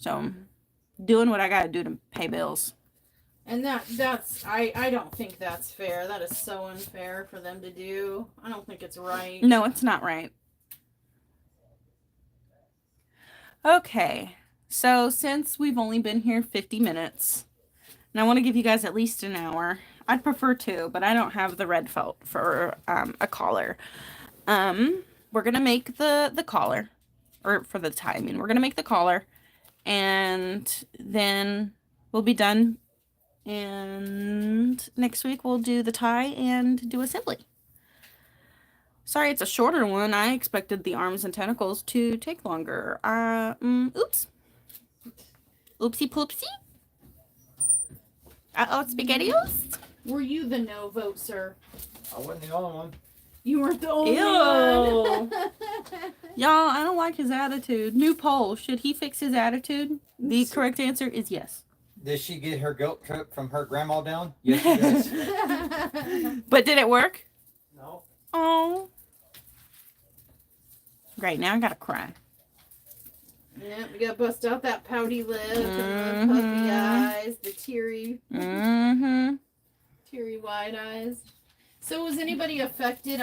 [SPEAKER 1] So, doing what I gotta do to pay bills.
[SPEAKER 3] And that's I don't think that's fair. That is so unfair for them to do. I don't think it's right.
[SPEAKER 1] No, it's not right. Okay, so since we've only been here 50 minutes, and I want to give you guys at least an hour. I'd prefer 2, but I don't have the red felt for a collar. We're gonna make the collar, or for the tie. We're gonna make the collar. And then we'll be done. And next week we'll do the tie and do assembly. Sorry, it's a shorter one. I expected the arms and tentacles to take longer. Oops. Oopsie poopsie. Uh-oh, SpaghettiOs.
[SPEAKER 3] Were you the no vote, sir?
[SPEAKER 4] I wasn't the only one.
[SPEAKER 3] You weren't the only
[SPEAKER 1] Ew.
[SPEAKER 3] one.
[SPEAKER 1] Y'all, I don't like his attitude. New poll. Should he fix his attitude? The correct answer is yes.
[SPEAKER 5] Did she get her guilt trip from her grandma down? Yes, she does.
[SPEAKER 1] But did it work?
[SPEAKER 4] No.
[SPEAKER 1] Oh. Great, now I gotta cry.
[SPEAKER 3] Yeah, we gotta bust out that pouty lip and the puppy eyes, the teary wide eyes. So was anybody affected?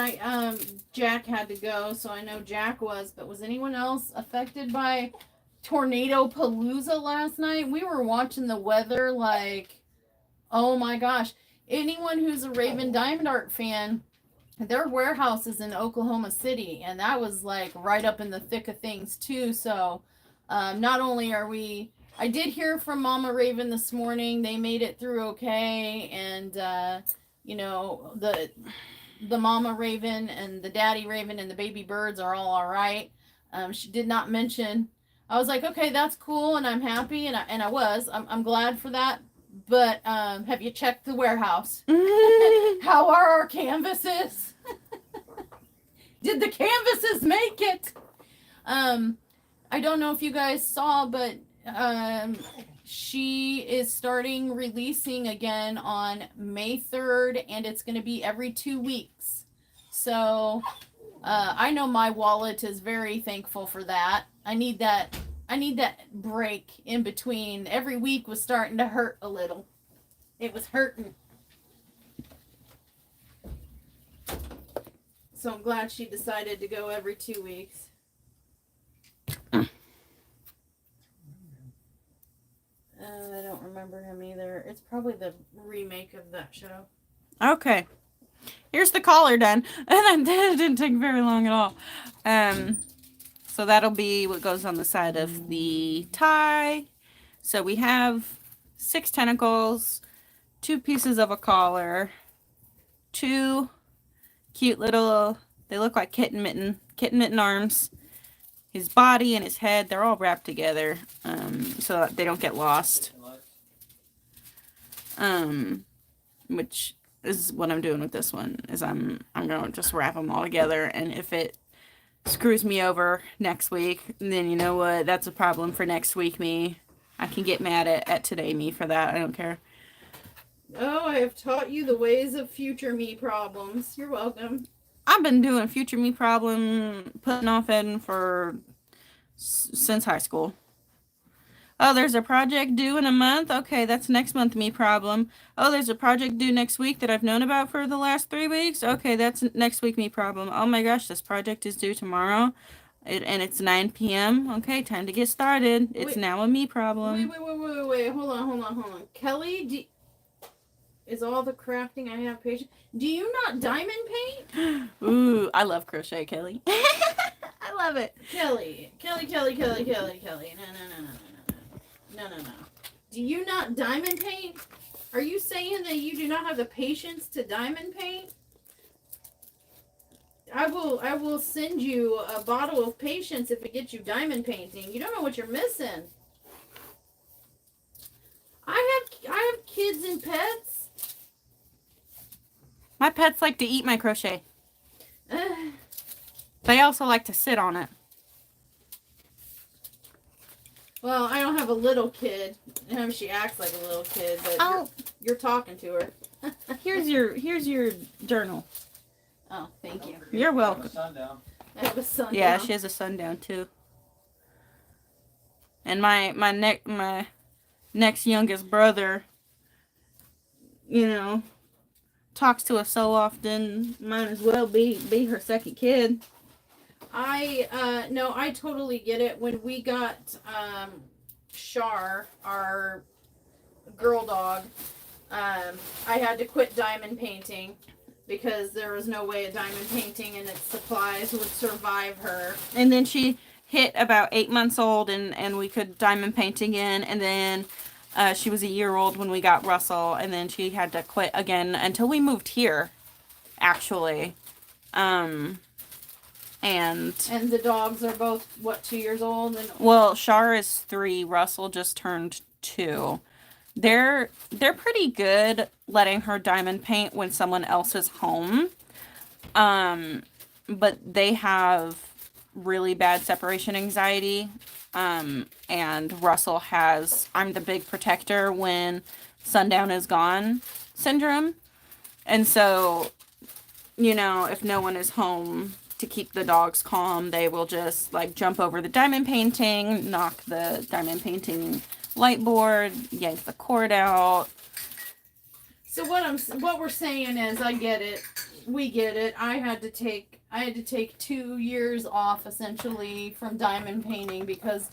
[SPEAKER 3] Jack had to go, so I know Jack was, but was anyone else affected by Tornado Palooza last night? We were watching the weather like, oh my gosh. Anyone who's a Raven Diamond Art fan, their warehouse is in Oklahoma City, and that was like right up in the thick of things too. So not only are we, I did hear from Mama Raven this morning, they made it through okay, and the Mama Raven and the Daddy Raven and the baby birds are all right. She did not mention, I was like, okay, that's cool, and I'm happy, and I was. I'm glad for that. But have you checked the warehouse? How are our canvases? Did the canvases make it? I don't know if you guys saw, but she is starting releasing again on May 3rd, and it's going to be every 2 weeks. So I know my wallet is very thankful for that. I need that break in between. Every week was starting to hurt a little. It was hurting. So I'm glad she decided to go every 2 weeks. I don't remember him either. It's probably the remake of that show.
[SPEAKER 1] Okay. Here's the collar done. And that didn't take very long at all. So that'll be what goes on the side of the tie. So we have 6 tentacles, 2 pieces of a collar, 2 cute little, they look like kitten mitten arms. His body and his head, they're all wrapped together, so that they don't get lost. Which is what I'm doing with this one, is I'm gonna just wrap them all together, and if it screws me over next week, then you know what, that's a problem for next week me. I can get mad at today me for that, I don't care.
[SPEAKER 3] Oh, I have taught you the ways of future me problems. You're welcome.
[SPEAKER 1] I've been doing future me problem, putting off Eden since high school. Oh, there's a project due in a month? Okay, that's next month me problem. Oh, there's a project due next week that I've known about for the last 3 weeks? Okay, that's next week me problem. Oh my gosh, this project is due tomorrow. And it's 9 p.m. Okay, time to get started. It's now a me problem.
[SPEAKER 3] Wait. Hold on. Kelly, is all the crafting I have patience? Do you not diamond paint?
[SPEAKER 1] Ooh, I love crochet, Kelly. I love it.
[SPEAKER 3] Kelly. No. Do you not diamond paint? Are you saying that you do not have the patience to diamond paint? I will send you a bottle of patience if it gets you painting. You don't know what you're missing. I have kids and pets.
[SPEAKER 1] My pets like to eat my crochet. They also like to sit on it.
[SPEAKER 3] Well, I don't have a little kid. She acts like a little kid, but you're talking to her.
[SPEAKER 1] Here's your journal.
[SPEAKER 3] Oh, thank you.
[SPEAKER 1] You're welcome.
[SPEAKER 2] Sundown.
[SPEAKER 3] I have a son.
[SPEAKER 1] Yeah,
[SPEAKER 3] now.
[SPEAKER 1] she has a sundown too. And my next youngest brother, you know, talks to us so often, might as well be her second kid.
[SPEAKER 3] I totally get it. When we got Shar, our girl dog, I had to quit diamond painting because there was no way a diamond painting and its supplies would survive her.
[SPEAKER 1] And then she hit about 8 months old, and we could diamond paint again, and then she was a year old when we got Russell, and then she had to quit again until we moved here, actually. And
[SPEAKER 3] the dogs are both, 2 years old?
[SPEAKER 1] Well, Shar is 3. Russell just turned 2. They're pretty good letting her diamond paint when someone else is home. But they have really bad separation anxiety. And Russell has I'm the big protector when sundown is gone syndrome. And so, if no one is home to keep the dogs calm, they will just jump over the diamond painting, knock the diamond painting light board, yank the cord out.
[SPEAKER 3] So what we're saying is, I get it. We get it. I had to take 2 years off essentially from diamond painting because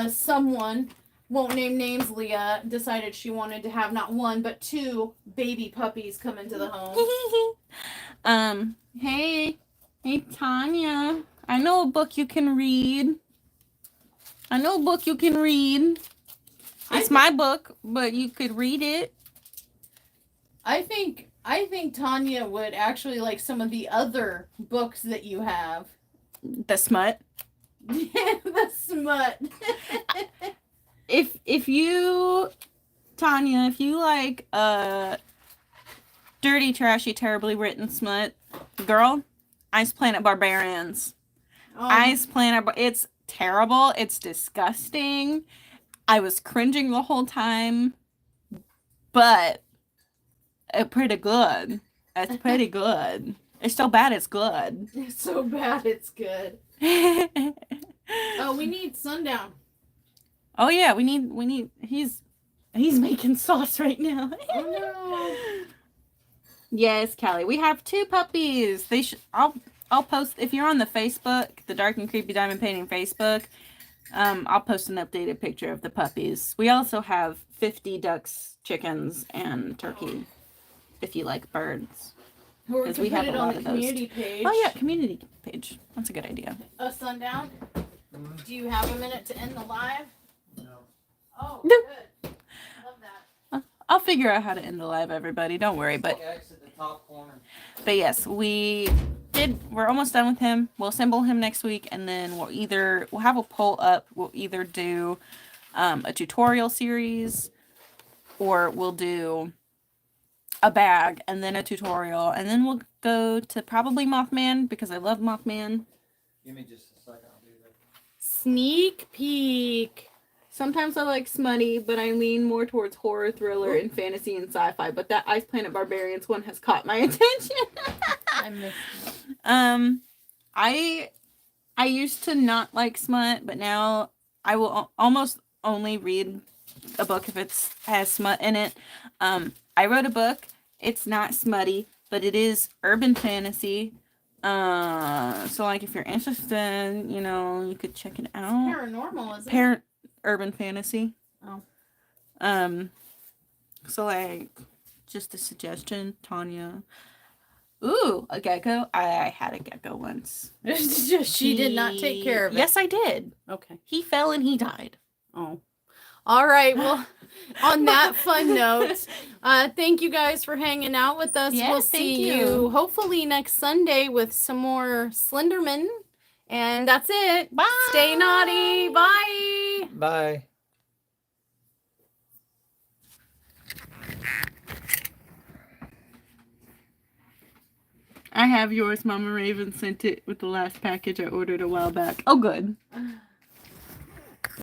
[SPEAKER 3] someone, won't name names, Leah, decided she wanted to have not 1 but 2 baby puppies come into the home.
[SPEAKER 1] Hey Tanya, I know a book you can read. It's my book, but you could read it.
[SPEAKER 3] I think Tanya would actually like some of the other books that you have.
[SPEAKER 1] The smut.
[SPEAKER 3] The smut.
[SPEAKER 1] If you, Tanya, if you like dirty, trashy, terribly written smut, girl, Ice Planet Barbarians. Ice Planet, it's terrible. It's disgusting. I was cringing the whole time, but it's pretty good. It's pretty good. It's so bad it's good.
[SPEAKER 3] It's so bad it's good. Oh, we need Sundown.
[SPEAKER 1] Oh yeah, we need he's making sauce right now.
[SPEAKER 3] Oh no.
[SPEAKER 1] Yes, Callie. We have 2 puppies. I'll post if you're on the Facebook, the Dark and Creepy Diamond Painting Facebook. I'll post an updated picture of the puppies. We also have 50 ducks, chickens, and turkey. If you like birds.
[SPEAKER 3] Or we
[SPEAKER 1] 'Cause
[SPEAKER 3] can
[SPEAKER 1] we
[SPEAKER 3] put
[SPEAKER 1] have
[SPEAKER 3] it
[SPEAKER 1] a
[SPEAKER 3] on
[SPEAKER 1] lot
[SPEAKER 3] the
[SPEAKER 1] of those.
[SPEAKER 3] community page.
[SPEAKER 1] Oh yeah, community page. That's a good idea.
[SPEAKER 3] Sundown.
[SPEAKER 4] Mhm.
[SPEAKER 3] Do you have a minute to end the live?
[SPEAKER 4] No.
[SPEAKER 3] Oh,
[SPEAKER 1] No.
[SPEAKER 3] good. Love that.
[SPEAKER 1] I'll figure out how to end the live, everybody. Don't worry. But
[SPEAKER 2] X at the top corner.
[SPEAKER 1] yes, we're almost done with him. We'll assemble him next week, and then we'll have a poll up. We'll either do a tutorial series, or we'll do a bag and then a tutorial, and then we'll go to probably Mothman because I love Mothman.
[SPEAKER 5] Give me just a second. I'll do that.
[SPEAKER 1] Sneak peek. Sometimes I like smutty, but I lean more towards horror, thriller, and fantasy and sci-fi. But that Ice Planet Barbarians one has caught my attention.
[SPEAKER 3] I missed it.
[SPEAKER 1] I used to not like smut, but now I will almost only read a book if it has smut in it. I wrote a book. It's not smutty, but it is urban fantasy. So like if you're interested, you could check it out.
[SPEAKER 3] Paranormal, isn't it?
[SPEAKER 1] Urban fantasy.
[SPEAKER 3] Oh.
[SPEAKER 1] So like, just a suggestion, Tanya. Ooh, a gecko. I had a gecko once.
[SPEAKER 3] She did not take care of it.
[SPEAKER 1] Yes, I did.
[SPEAKER 3] Okay.
[SPEAKER 1] He fell and he died.
[SPEAKER 3] Oh. All right. Well, on that fun note, thank you guys for hanging out with us.
[SPEAKER 1] Yes,
[SPEAKER 3] we'll
[SPEAKER 1] thank
[SPEAKER 3] see
[SPEAKER 1] you.
[SPEAKER 3] you hopefully next Sunday with some more Slenderman. And that's it.
[SPEAKER 1] Bye.
[SPEAKER 3] Stay naughty. Bye.
[SPEAKER 5] Bye.
[SPEAKER 1] I have yours. Mama Raven sent it with the last package I ordered a while back. Oh, good.